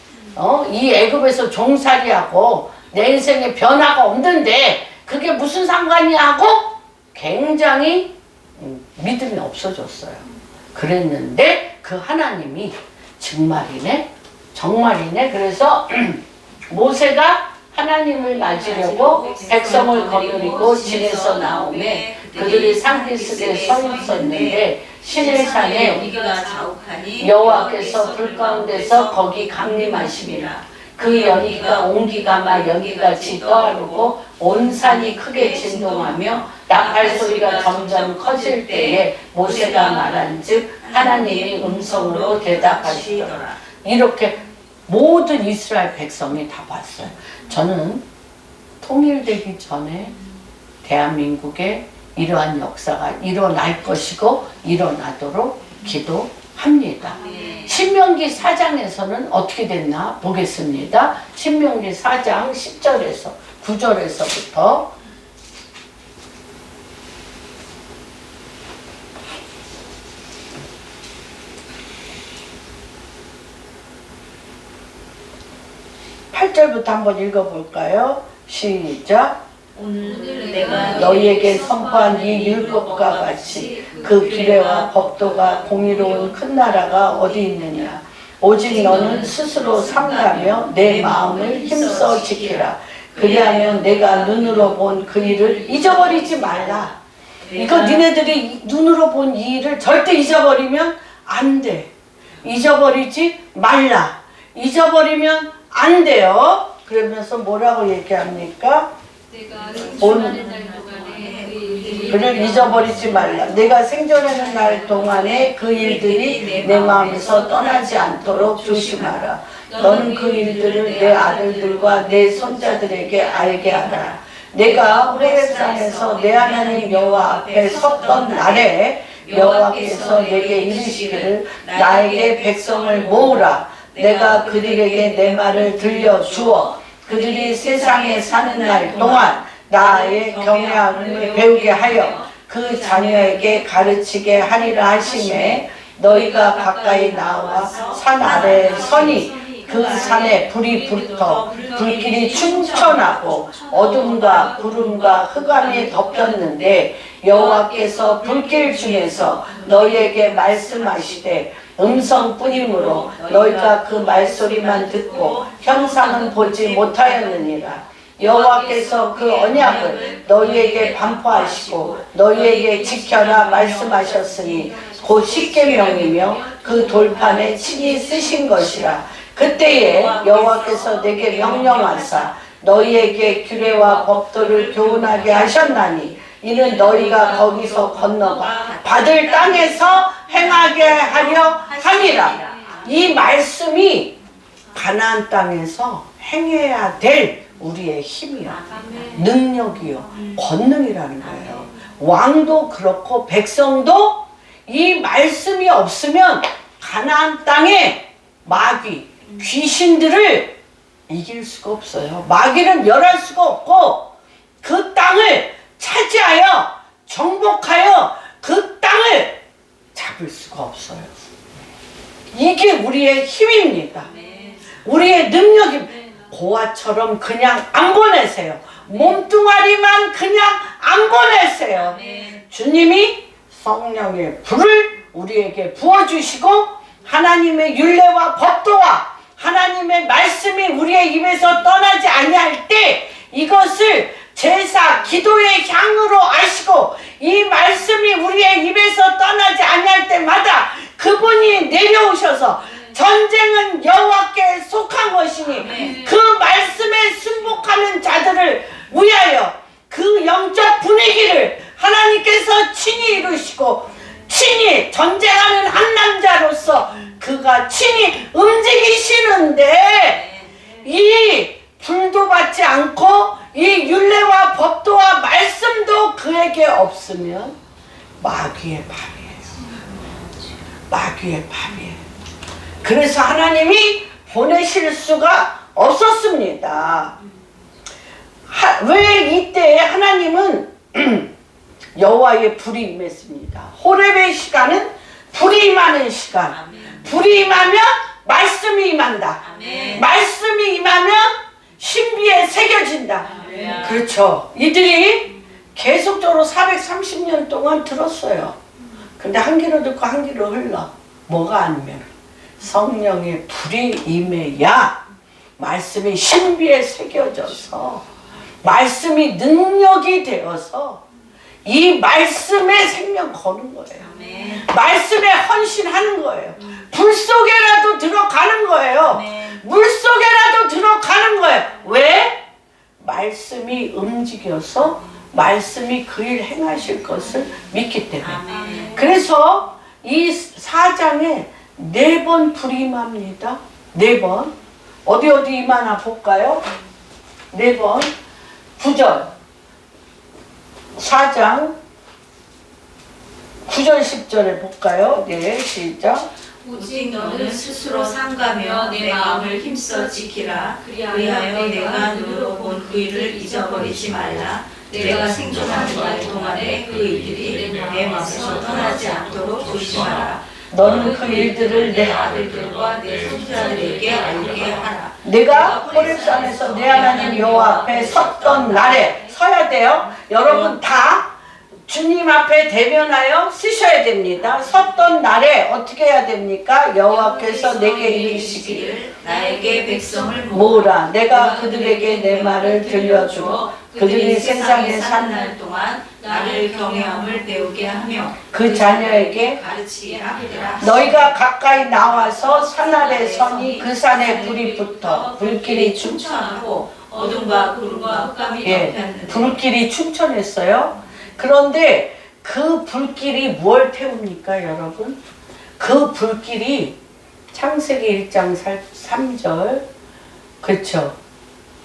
이 애굽에서 종살이하고 내 인생에 변화가 없는데 그게 무슨 상관이야 하고 굉장히 믿음이 없어졌어요. 그랬는데 그 하나님이 정말이네. 그래서 모세가 하나님을 맞으려고 백성을 거느리고 진에서 나오매 그들이 산기슭에 서 있었는데 시내산에 여호와께서 불 가운데서 거기 강림하심이라. 그 연기가 온기가 막 연기같이 떠오르고 온 산이 크게 진동하며 나팔 소리가 점점 커질 때에 모세가 말한즉 하나님이 음성으로 대답하시더라. 이렇게 모든 이스라엘 백성이 다 봤어요. 저는 통일되기 전에 대한민국에 이러한 역사가 일어날 것이고 일어나도록 기도합니다. 신명기 4장에서는 어떻게 됐나 보겠습니다. 신명기 4장 10절에서 9절에서부터 8절부터 한번 읽어볼까요? 시작. 오늘 내가 너희에게 선포한 이 율법과 같이 그 규례와 법도가 공의로운 큰 나라가 어디 있느냐. 오직 너는 스스로 삼가며 내 마음을 힘써 지키라. 그리하면 내가 눈으로 본 그 일을 잊어버리지 말라. 이거 니네들이 눈으로 본 이 일을 절대 잊어버리면 안 돼. 잊어버리지 말라. 잊어버리면 안 돼요. 그러면서 뭐라고 얘기합니까? 내가 생존하는 날 동안에 그 일들이 그를 잊어버리지 말라. 내가 생존하는 날 동안에 그 일들이 내 마음에서 떠나지 않도록 조심하라. 너는 그 일들을 내 아들들과 내 손자들에게 알게 하라. 내가 호렙산에서 내 하나님 여호와 앞에 섰던 날에 여호와께서 내게 이르시기를 나에게 백성을 모으라. 내가 그들에게 내 말을 들려주어 그들이 세상에 사는 날 동안 나의 경외함을 배우게 하여 그 자녀에게 가르치게 하리라 하시매 너희가 가까이 나와 산 아래에 서니 그 산에 불이 붙어 불길이 충천하고 어둠과 구름과 흑암이 덮였는데 여호와께서 불길 중에서 너희에게 말씀하시되 음성뿐이므로 너희가 그 말소리만 듣고 형상은 보지 못하였느니라. 여호와께서 그 언약을 너희에게 반포하시고 너희에게 지켜라 말씀하셨으니 곧 십계명이며 그 돌판에 친히 쓰신 것이라. 그때에 여호와께서 내게 명령하사 너희에게 규례와 법도를 교훈하게 하셨나니 이는 너희가 거기서 건너가 받을 땅에서 행하게 하려 함이라. 이 말씀이 가나안 땅에서 행해야 될 우리의 힘이요, 능력이요, 권능이라는 거예요. 왕도 그렇고 백성도 이 말씀이 없으면 가나안 땅에 마귀, 귀신들을 이길 수가 없어요. 마귀를 멸할 수가 없고 그 땅을 차지하여 정복하여 그 땅을 잡을 수가 없어요. 이게 우리의 힘입니다. 우리의 능력입니다. 고아처럼 그냥 안 보내세요. 몸뚱아리만 그냥 안 보내세요. 주님이 성령의 불을 우리에게 부어주시고 하나님의 율례와 법도와 하나님의 말씀이 우리의 입에서 떠나지 아니할 때 이것을 제사, 기도의 향으로 아시고 이 말씀이 우리의 입에서 떠나지 아니할 때마다 그분이 내려오셔서 전쟁은 여호와께 속한 것이니 그 말씀에 순복하는 자들을 위하여 그 영적 분위기를 하나님께서 친히 이루시고 친히 전쟁하는 한 남자로서 그가 친히 움직이시는데 이 불도 받지 않고 이 율례와 법도와 말씀도 그에게 없으면 마귀의 밥이에요. 마귀의 밥이에요. 그래서 하나님이 보내실 수가 없었습니다. 왜 이때 하나님은 여호와의 불이 임했습니다. 호렙의 시간은 불이 임하는 시간. 불이 임하면 말씀이 임한다. 말씀이 임하면 신비에 새겨진다. 그렇죠. 이들이 계속적으로 430년 동안 들었어요. 근데 한 귀로 듣고 한 귀로 흘러. 뭐가 아니면 성령의 불이 임해야 말씀이 신비에 새겨져서 말씀이 능력이 되어서 이 말씀에 생명 거는 거예요. 말씀에 헌신하는 거예요. 불 속에라도 들어가는 거예요. 물 속에라도 들어가는 거예요. 왜? 말씀이 움직여서 말씀이 그 일 행하실 것을 믿기 때문에. 그래서 이 4장에 4번 불이 임합니다. 4번. 어디 임하나 볼까요? 4번. 9절. 4장 9절 10절에 볼까요? 네, 시작. 오직 너는 스스로 삼가며 내 마음을 힘써 지키라. 그리하여 내가 눈으로 본 그 일을 잊어버리지 말라. 내가 생존하는 날 동안에 그 일들이 내 마음에서 떠나지 않도록 조심하라. 너는 그 일들을 내 내 아들들과 내 손자들에게 알게 하라. 내가 호렙산에서 내 하나님 여호와 앞에 섰던 날에 서야 돼요. 여러분 다 주님 앞에 대면하여 쓰셔야 됩니다. 섰던 날에 어떻게 해야 됩니까? 여호와께서 내게 이르시기를 나에게 백성을 모으라. 내가 그들에게 내 말을 들려주어 그들이 세상에 사는 날 동안 나를 경외함을 배우게 하며 그 자녀에게 가르치게 하리라. 너희가 가까이 나와서 산 아래 서니 그 산에 불이 붙어 불길이 충천하고 어둠과 구름과 흑암이 예, 덮였는데 불길이 충천했어요. 그런데 그 불길이 뭘 태웁니까, 여러분? 그 불길이 창세기 1장 3절, 그렇죠?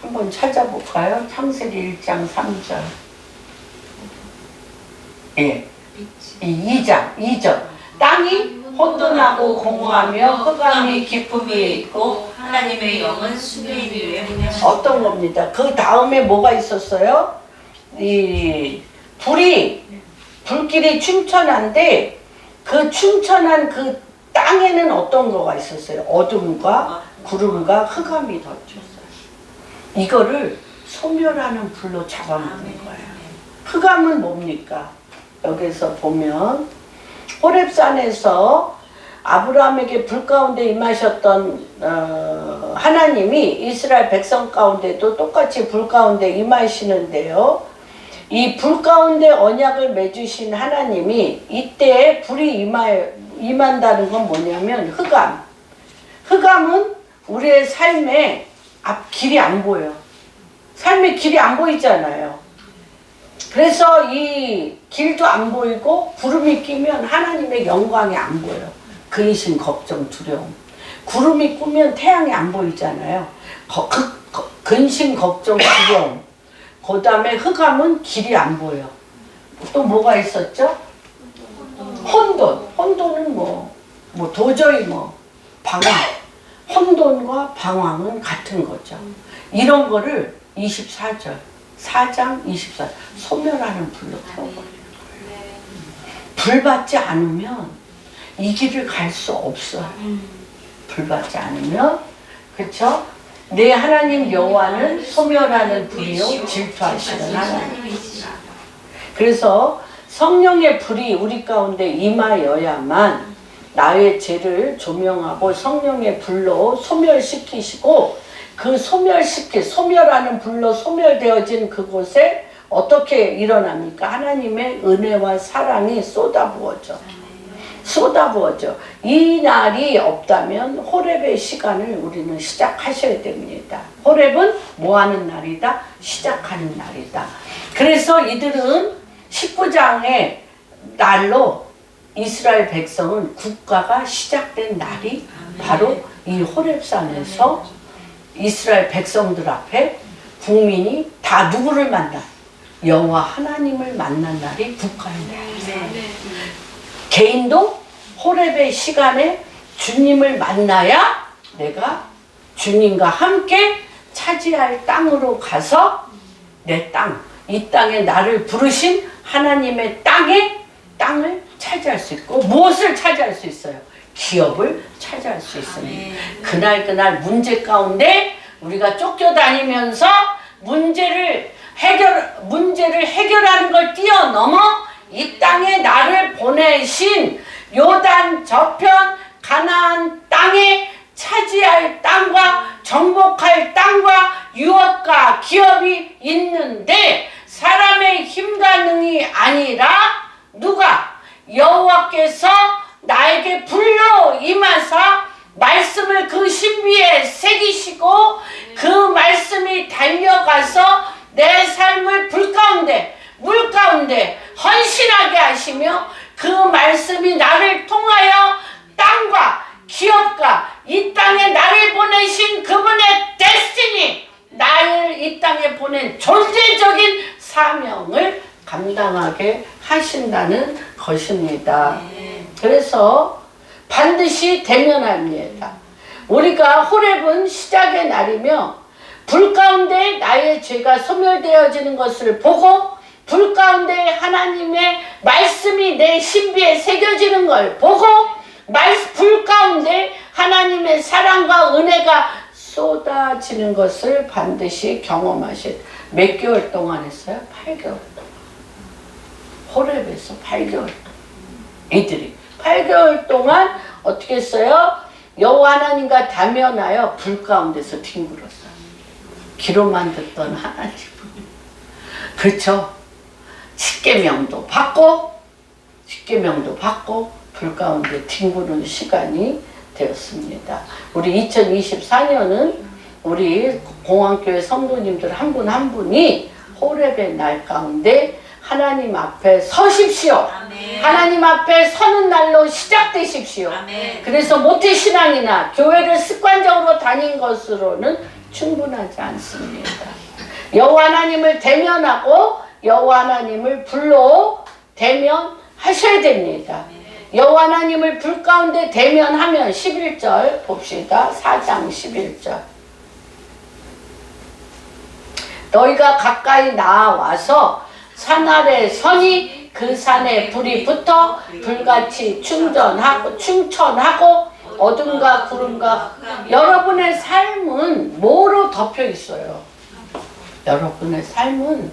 한번 찾아볼까요? 창세기 1장 3절. 예, 2절. 땅이 혼돈하고 공허하며 흑암이 깊음 위에 있고 하나님의 영은 수면 위에 어떤 겁니다. 그 다음에 뭐가 있었어요? 이 불길이 충천한데 그 충천한 그 땅에는 어떤 거가 있었어요? 어둠과 구름과 흑암이 덮였어요. 이거를 소멸하는 불로 잡아먹는 거예요. 흑암은 뭡니까? 여기서 보면 호렙산에서 아브라함에게 불 가운데 임하셨던 하나님이 이스라엘 백성 가운데도 똑같이 불 가운데 임하시는데요. 이 불 가운데 언약을 맺으신 하나님이 이때 불이 임한다는 건 뭐냐면 흑암. 흑암은 우리의 삶에 앞 길이 안 보여. 삶의 길이 안 보이잖아요. 그래서 이 길도 안 보이고 구름이 끼면 하나님의 영광이 안 보여. 근심, 걱정, 두려움. 구름이 꾸면 태양이 안 보이잖아요. 근심, 걱정, 두려움. 그 다음에 흑암은 길이 안 보여. 또 뭐가 있었죠? 혼돈. 혼돈은 도저히 방황. 혼돈과 방황은 같은 거죠. 이런 거를 24절, 4장 24절, 소멸하는 불로 태워버리는 거예요. 불 받지 않으면 이 길을 갈 수 없어요. 불 받지 않으면, 그쵸? 내 하나님 여호와는 소멸하는 불이요 질투하시는 하나님이시라. 그래서 성령의 불이 우리 가운데 임하여야만 나의 죄를 조명하고 성령의 불로 소멸시키시고 그 소멸하는 불로 소멸되어진 그곳에 어떻게 일어납니까? 하나님의 은혜와 사랑이 쏟아부어져. 이 날이 없다면 호렙의 시간을 우리는 시작하셔야 됩니다. 호렙은 뭐 하는 날이다? 시작하는 날이다. 그래서 이들은 19장의 날로 이스라엘 백성은 국가가 시작된 날이 바로 이 호렙산에서 이스라엘 백성들 앞에 국민이 다 누구를 만나? 여호와 하나님을 만난 날이 국가의 날이에요. 개인도 호렙의 시간에 주님을 만나야 내가 주님과 함께 차지할 땅으로 가서 내 땅, 이 땅에 나를 부르신 하나님의 땅을 차지할 수 있고 무엇을 차지할 수 있어요? 기업을 차지할 수 있습니다. 그날 문제 가운데 우리가 쫓겨다니면서 문제를 해결하는 걸 뛰어넘어 이 땅에 나를 보내신 요단 저편 가나안 땅에 차지할 땅과 정복할 땅과 유업과 기업이 있는데 사람의 힘과 능이 아니라 누가? 여호와께서 나에게 불로 임하사 말씀을 그 신비에 새기시고 그 말씀이 달려가서 내 삶을 불 가운데 물 가운데 헌신하게 하시며 그 말씀이 나를 통하여 땅과 기업과 이 땅에 나를 보내신 그분의 데스티니, 나를 이 땅에 보낸 존재적인 사명을 감당하게 하신다는 것입니다. 그래서 반드시 대면합니다. 우리가 호렙은 시작의 날이며 불 가운데 나의 죄가 소멸되어지는 것을 보고 불 가운데 하나님의 말씀이 내 신비에 새겨지는 걸 보고 불 가운데 하나님의 사랑과 은혜가 쏟아지는 것을 반드시 경험하실. 몇 개월 동안 했어요? 8개월 동안. 호렙에서 8개월 동안. 이들이 8개월 동안 어떻게 했어요? 여호와 하나님과 대면하여 불 가운데서 뒹굴었어요. 귀로만 듣던 하나님. 그렇죠? 십계명도 받고 불 가운데 뒹구는 시간이 되었습니다. 우리 2024년은 우리 공항교회 성도님들 한 분 한 분이 호렙의 날 가운데 하나님 앞에 서십시오. 아멘. 하나님 앞에 서는 날로 시작되십시오. 아멘. 그래서 모태신앙이나 교회를 습관적으로 다닌 것으로는 충분하지 않습니다. 여호와 하나님을 대면하고 여호와 하나님을 불로 대면하셔야 됩니다. 여호와 하나님을 불 가운데 대면하면 11절 봅시다. 4장 11절. 너희가 가까이 나와서 산 아래 서니 그 산에 불이 붙어 불같이 충천하고 어둠과 구름과 여러분의 삶은 뭐로 덮여 있어요? 여러분의 삶은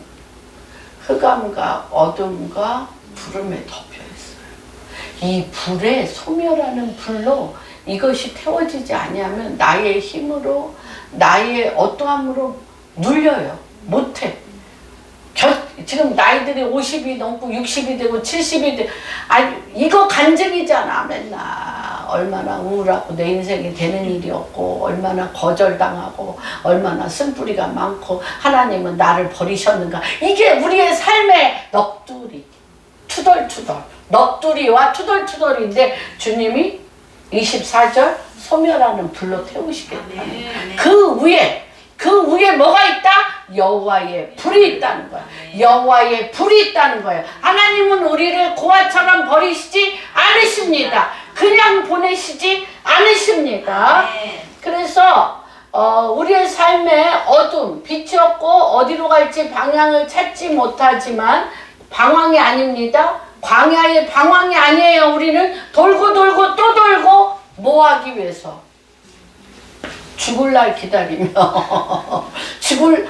흑암과 어둠과 구름에 덮여 있어요. 이 불에 소멸하는 불로 이것이 태워지지 아니하면 나의 힘으로 나의 어떠함으로 눌려요. 못해. 지금 나이들이 50이 넘고 60이 되고 70이 되고 이거 간증이잖아. 맨날 얼마나 우울하고 내 인생이 되는 일이 없고 얼마나 거절당하고 얼마나 쓴뿌리가 많고 하나님은 나를 버리셨는가. 이게 우리의 삶의 넋두리 투덜투덜 넋두리와 투덜투덜인데 주님이 24절 소멸하는 불로 태우시겠다는 그 위에 뭐가 있다? 여호와의 불이 있다는 거야. 여호와의 불이 있다는 거예요. 하나님은 우리를 고아처럼 버리시지 않으십니다. 그냥 보내시지 않으십니다. 그래서 우리의 삶에 어둠, 빛이 없고 어디로 갈지 방향을 찾지 못하지만 방황이 아닙니다. 광야의 방황이 아니에요. 우리는 돌고 돌고 또 돌고 뭐 하기 위해서? 죽을 날 기다리며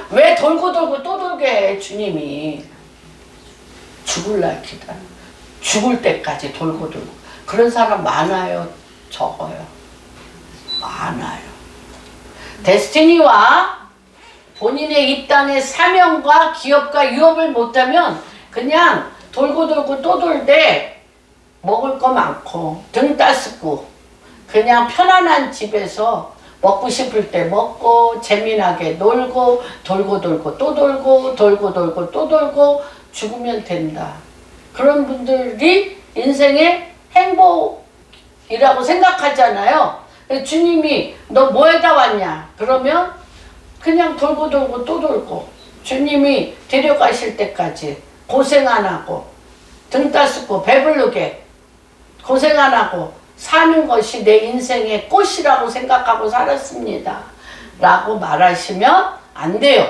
왜 돌고 돌고 또 돌게 해 주님이. 죽을 날 기다려. 죽을 때까지 돌고 돌고. 그런 사람 많아요? 적어요? 많아요. 데스티니와 본인의 이 땅의 사명과 기업과 유업을 못하면 그냥 돌고 돌고 또 돌되 먹을 거 많고 등 따스고 그냥 편안한 집에서 먹고 싶을 때 먹고 재미나게 놀고 돌고 돌고 또 돌고 돌고 돌고 또 돌고 죽으면 된다. 그런 분들이 인생의 행복이라고 생각하잖아요. 주님이 너 뭐에다 왔냐? 그러면 그냥 돌고 돌고 또 돌고 주님이 데려가실 때까지 고생 안 하고 등 따스고 배부르게 고생 안 하고 사는 것이 내 인생의 꽃이라고 생각하고 살았습니다. 라고 말하시면 안 돼요.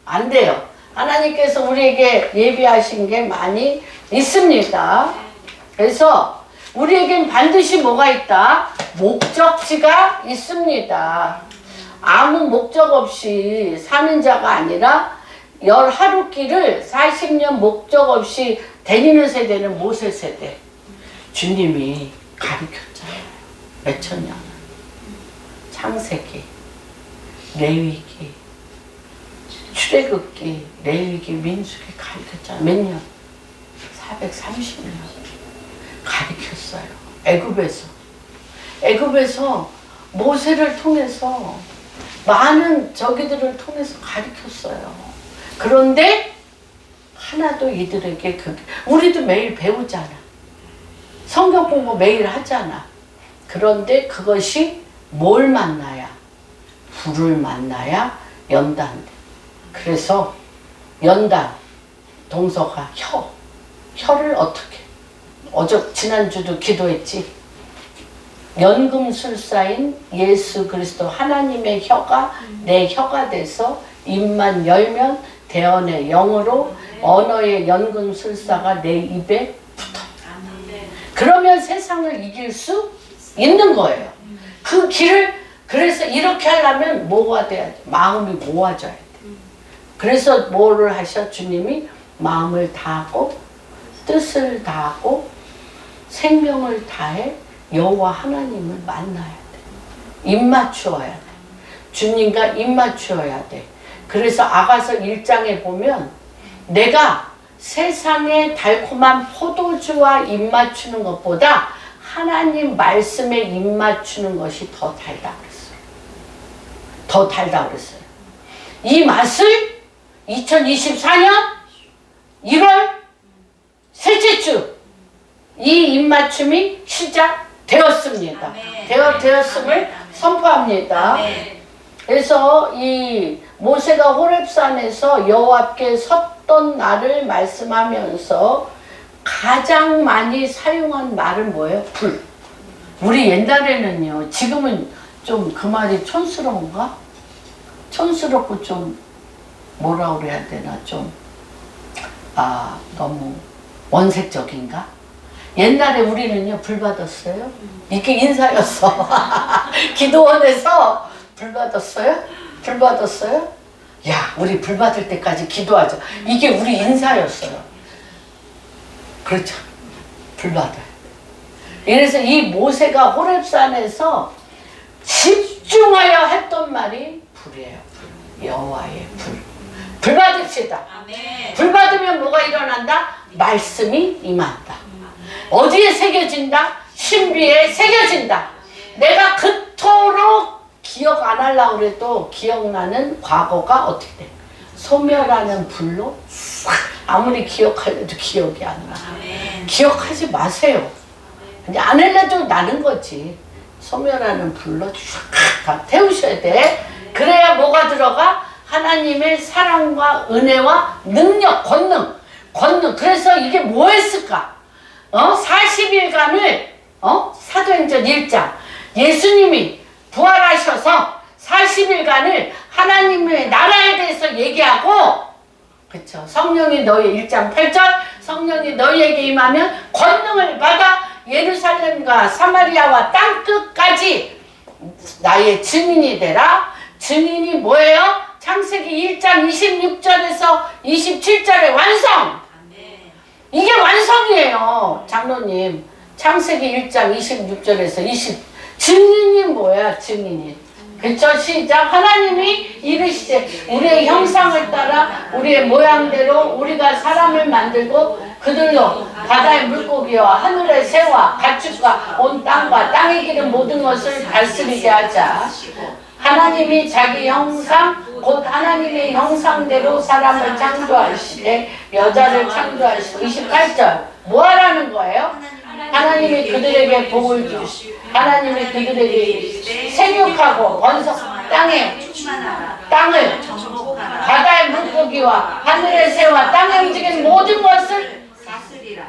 안 돼요. 하나님께서 우리에게 예비하신 게 많이 있습니다. 그래서 우리에겐 반드시 뭐가 있다? 목적지가 있습니다. 아무 목적 없이 사는 자가 아니라 하루길을 40년 목적 없이 다니는 세대는 모세 세대. 주님이 가르쳤잖아요. 몇천 년. 창세기, 레위기, 출애굽기, 레위기, 민수기 가르쳤잖아요. 몇 년? 430년 가르쳤어요. 애굽에서 모세를 통해서 많은 저기들을 통해서 가르쳤어요. 그런데 하나도 이들에게 우리도 매일 배우잖아. 성경 공부 매일 하잖아. 그런데 그것이 뭘 만나야? 불을 만나야 연단돼. 그래서 연단, 동서가 혀를 어떻게? 지난주도 기도했지. 연금술사인 예수 그리스도 하나님의 혀가 내 혀가 돼서 입만 열면 대언의 영으로 언어의 연금술사가 내 입에 붙어. 그러면 세상을 이길 수 있는 거예요. 그 길을 그래서 이렇게 하려면 뭐가 돼야 돼? 마음이 모아져야 돼. 그래서 뭐를 하셔? 주님이 마음을 다하고 뜻을 다하고 생명을 다해 여호와 하나님을 만나야 돼. 입 맞추어야 돼. 주님과 입 맞추어야 돼. 그래서 아가서 1장에 보면 내가 세상의 달콤한 포도주와 입 맞추는 것보다 하나님 말씀에 입 맞추는 것이 더 달다 그랬어요. 더 달다 그랬어요. 이 맛을 2024년 1월 셋째 주 이 입맞춤이 시작되었습니다. 아멘. 되었음을 아멘. 선포합니다. 아멘. 그래서 이 모세가 호렙산에서 여호와께 섰던 날을 말씀하면서 가장 많이 사용한 말은 뭐예요? 불. 우리 옛날에는요, 지금은 좀 그 말이 촌스러운가? 촌스럽고 좀 뭐라 그래야 되나? 좀 너무 원색적인가? 옛날에 우리는요, 불 받았어요. 이게 인사였어. 기도원에서 불 받았어요? 불 받았어요? 야, 우리 불 받을 때까지 기도하자. 이게 우리 인사였어요. 그렇죠. 불 받아요. 그래서 이 모세가 호렙산에서 집중하여 했던 말이 불이에요. 불. 여호와의 불. 불 받읍시다. 아멘. 불 받으면 뭐가 일어난다? 말씀이 임한다. 어디에 새겨진다? 신비에 새겨진다. 내가 그토록 기억 안 하려고 그래도 기억나는 과거가 어떻게 돼? 소멸하는 불로 싹 아무리 기억하려도 기억이 안 나. 아멘. 기억하지 마세요. 이제 안 할래도 나는 거지. 소멸하는 불로 쫙 태우셔야 돼. 그래야 뭐가 들어가? 하나님의 사랑과 은혜와 능력, 권능. 그래서 이게 뭐 했을까? 40일간을 사도행전 1장 예수님이 부활하셔서 40일간을 하나님의 나라에 대해서 얘기하고, 그쵸, 성령이 너희 1장 8절 성령이 너희에게 임하면 권능을 받아 예루살렘과 사마리아와 땅끝까지 나의 증인이 되라. 증인이 뭐예요? 창세기 1장 26절에서 27절의 완성. 이게 완성이에요. 장로님, 창세기 1장 26절에서 20 증인이 뭐야? 증인이. 그쵸? 시작. 하나님이 이르시되 우리의 형상을 따라 우리의 모양대로 우리가 사람을 만들고 그들로 바다의 물고기와 하늘의 새와 가축과 온 땅과 땅에 기는 모든 것을 다스리게 하자. 하나님이 자기 형상 곧 하나님의 형상대로 사람을 창조하시되 여자를 창조하시고 28절 뭐 하라는 거예요? 하나님이 그들에게 복을 주시고 하나님이 그들에게 생육하고 번성 땅을 바다의 물고기와 하늘의 새와 땅에 움직이는 모든 것을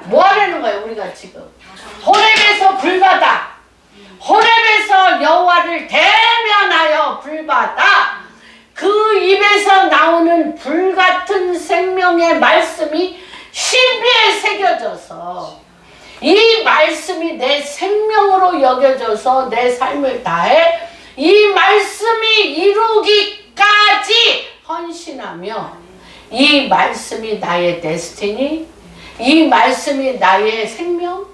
뭐 하라는 거예요? 우리가 지금 호렙에서 불바다, 호렙에서 여호와를 대면하여 불바다, 그 입에서 나오는 불같은 생명의 말씀이 신비에 새겨져서 이 말씀이 내 생명으로 여겨져서 내 삶을 다해 이 말씀이 이루기까지 헌신하며 이 말씀이 나의 데스티니, 이 말씀이 나의 생명,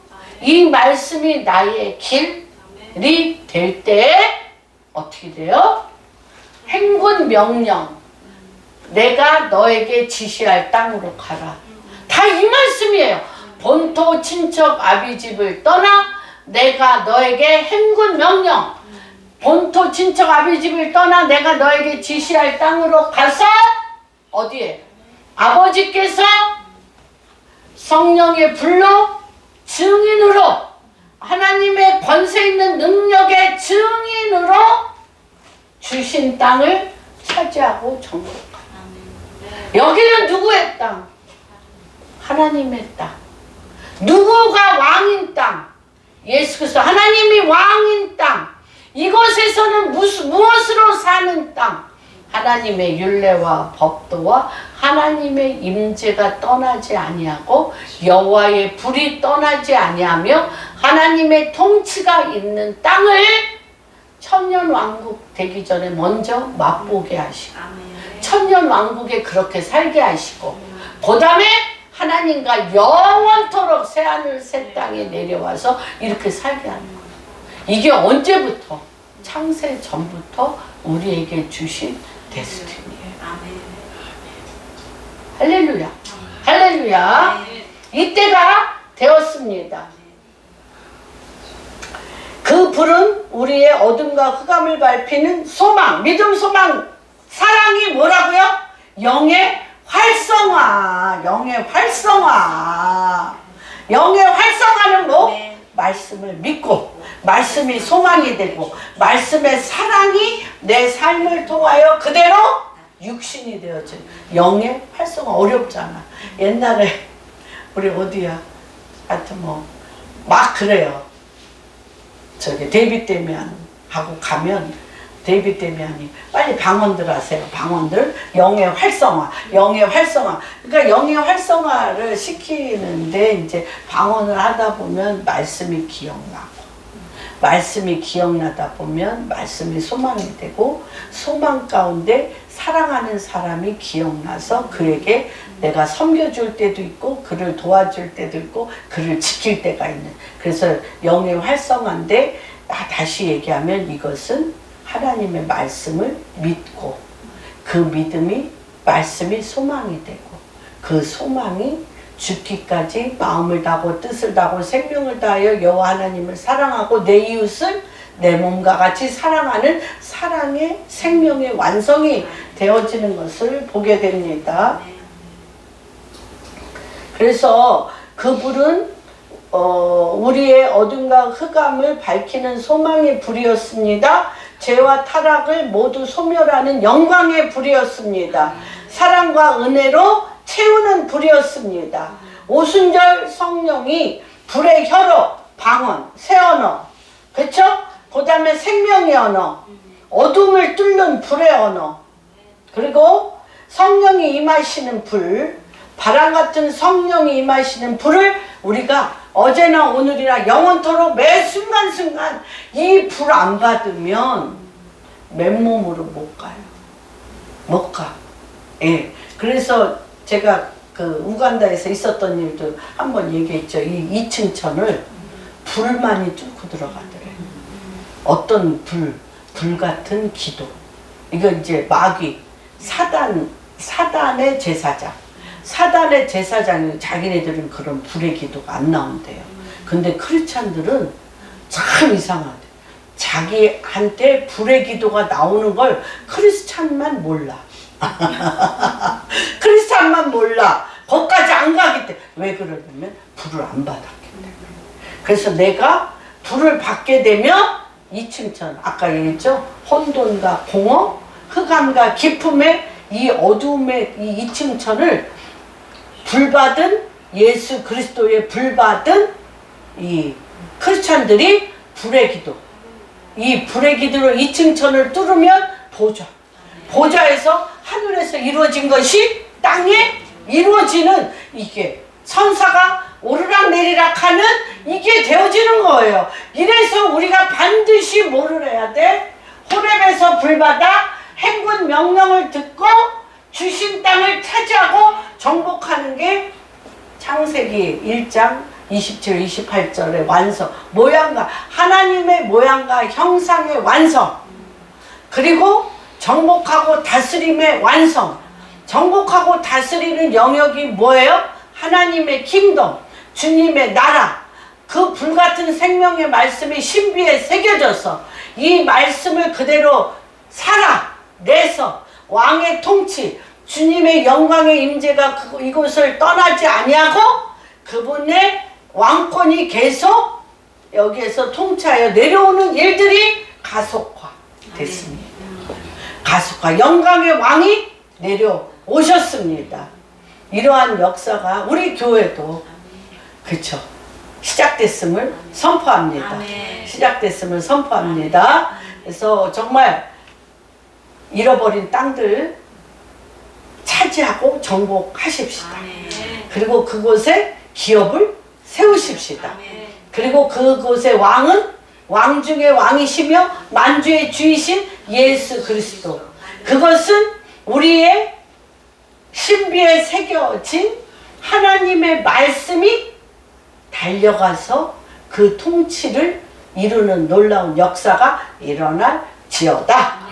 이 말씀이 나의 길이 될 때 어떻게 돼요? 행군 명령, 내가 너에게 지시할 땅으로 가라. 다 이 말씀이에요. 본토 친척 아비집을 떠나 내가 너에게 행군 명령, 본토 친척 아비집을 떠나 내가 너에게 지시할 땅으로 가서 어디에? 아버지께서 성령의 불로 증인으로 하나님의 권세 있는 능력의 증인으로 주신 땅을 차지하고 정복하라. 여기는 누구의 땅? 하나님의 땅. 누구가 왕인 땅? 예수 그리스도 하나님이 왕인 땅. 이곳에서는 무엇으로 사는 땅? 하나님의 율례와 법도와 하나님의 임재가 떠나지 아니하고 여호와의 불이 떠나지 아니하며 하나님의 통치가 있는 땅을 천년 왕국 되기 전에 먼저 맛보게 하시고 천년 왕국에 그렇게 살게 하시고 그 다음에 하나님과 영원토록 새하늘 새 땅에 내려와서 이렇게 살게 하는 거예요. 이게 언제부터? 창세 전부터 우리에게 주신 데스티니예요. 할렐루야. 할렐루야. 이때가 되었습니다. 그 불은 우리의 어둠과 흑암을 밝히는 소망, 믿음, 소망, 사랑이 뭐라고요? 영의 활성화. 영의 활성화. 영의 활성화는 뭐? 말씀을 믿고 말씀이 소망이 되고 말씀의 사랑이 내 삶을 통하여 그대로 육신이 되어진 영의 활성화. 어렵잖아. 옛날에 우리 어디야? 하여튼 뭐 막 그래요. 저기 데이빗 데미안 하고 가면 데이빗 데미안이 빨리 방언들 하세요. 방언들. 영의 활성화. 영의 활성화. 그러니까 영의 활성화를 시키는데 이제 방언을 하다 보면 말씀이 기억나고 말씀이 기억나다 보면 말씀이 소망이 되고 소망 가운데 사랑하는 사람이 기억나서 그에게 내가 섬겨줄 때도 있고 그를 도와줄 때도 있고 그를 지킬 때가 있는. 그래서 영의 활성화인데 다시 얘기하면 이것은 하나님의 말씀을 믿고 그 믿음이 말씀이 소망이 되고 그 소망이 죽기까지 마음을 다하고 뜻을 다하고 생명을 다하여 여호와 하나님을 사랑하고 내 이웃을 내 몸과 같이 사랑하는 사랑의 생명의 완성이 되어지는 것을 보게 됩니다. 그래서 그 불은 우리의 어둠과 흑암을 밝히는 소망의 불이었습니다. 죄와 타락을 모두 소멸하는 영광의 불이었습니다. 사랑과 은혜로 채우는 불이었습니다. 오순절 성령이 불의 혀로 방언, 새 언어, 그쵸? 그 다음에 생명의 언어, 어둠을 뚫는 불의 언어, 그리고 성령이 임하시는 불, 바람 같은 성령이 임하시는 불을 우리가 어제나 오늘이나 영원토록 매 순간순간 이 불 안 받으면 맨몸으로 못 가요. 못 가. 예. 그래서 제가 그 우간다에서 있었던 일도 한번 얘기했죠. 이 2층 천을 불만이 뚫고 들어가더래요. 어떤 불 같은 기도. 이거 이제 마귀, 사단의 제사장. 사단의 제사장이 자기네들은 그런 불의 기도가 안 나온대요. 근데 크리스찬들은 참 이상하대. 자기한테 불의 기도가 나오는 걸 크리스찬만 몰라. 크리스찬만 몰라. 거기까지 안 가기 때문에. 왜 그러냐면 불을 안 받았기 때문에. 그래서 내가 불을 받게 되면 2층 천, 아까 얘기했죠? 혼돈과 공허, 흑암과 기품의 이 어둠의 이 2층 천을 불받은 예수 그리스도의 불받은 이 크리스찬들이 불의 기도, 이 불의 기도로 2층 천을 뚫으면 보좌에서 하늘에서 이루어진 것이 땅에 이루어지는, 이게 천사가 오르락내리락 하는 이게 되어지는 거예요. 이래서 우리가 반드시 뭐를 해야 돼? 호렙에서 불받아 행군 명령을 듣고 주신 땅을 차지하고 정복하는 게 창세기 1장 27, 28절의 완성, 모양과 하나님의 모양과 형상의 완성, 그리고 정복하고 다스림의 완성. 정복하고 다스리는 영역이 뭐예요? 하나님의 킹덤, 주님의 나라, 그 불같은 생명의 말씀이 신비에 새겨져서 이 말씀을 그대로 살아내서 왕의 통치, 주님의 영광의 임재가 이곳을 떠나지 아니하고 그분의 왕권이 계속 여기에서 통치하여 내려오는 일들이 가속화됐습니다. 가속화, 영광의 왕이 내려오셨습니다. 이러한 역사가 우리 교회도 그쵸, 시작됐음을 선포합니다. 시작됐음을 선포합니다. 그래서 정말 잃어버린 땅들 차지하고 정복하십시다. 그리고 그곳에 기업을 세우십시다. 그리고 그곳의 왕은 왕 중의 왕이시며 만주의 주이신 예수 그리스도. 그것은 우리의 신비에 새겨진 하나님의 말씀이 달려가서 그 통치를 이루는 놀라운 역사가 일어날지어다.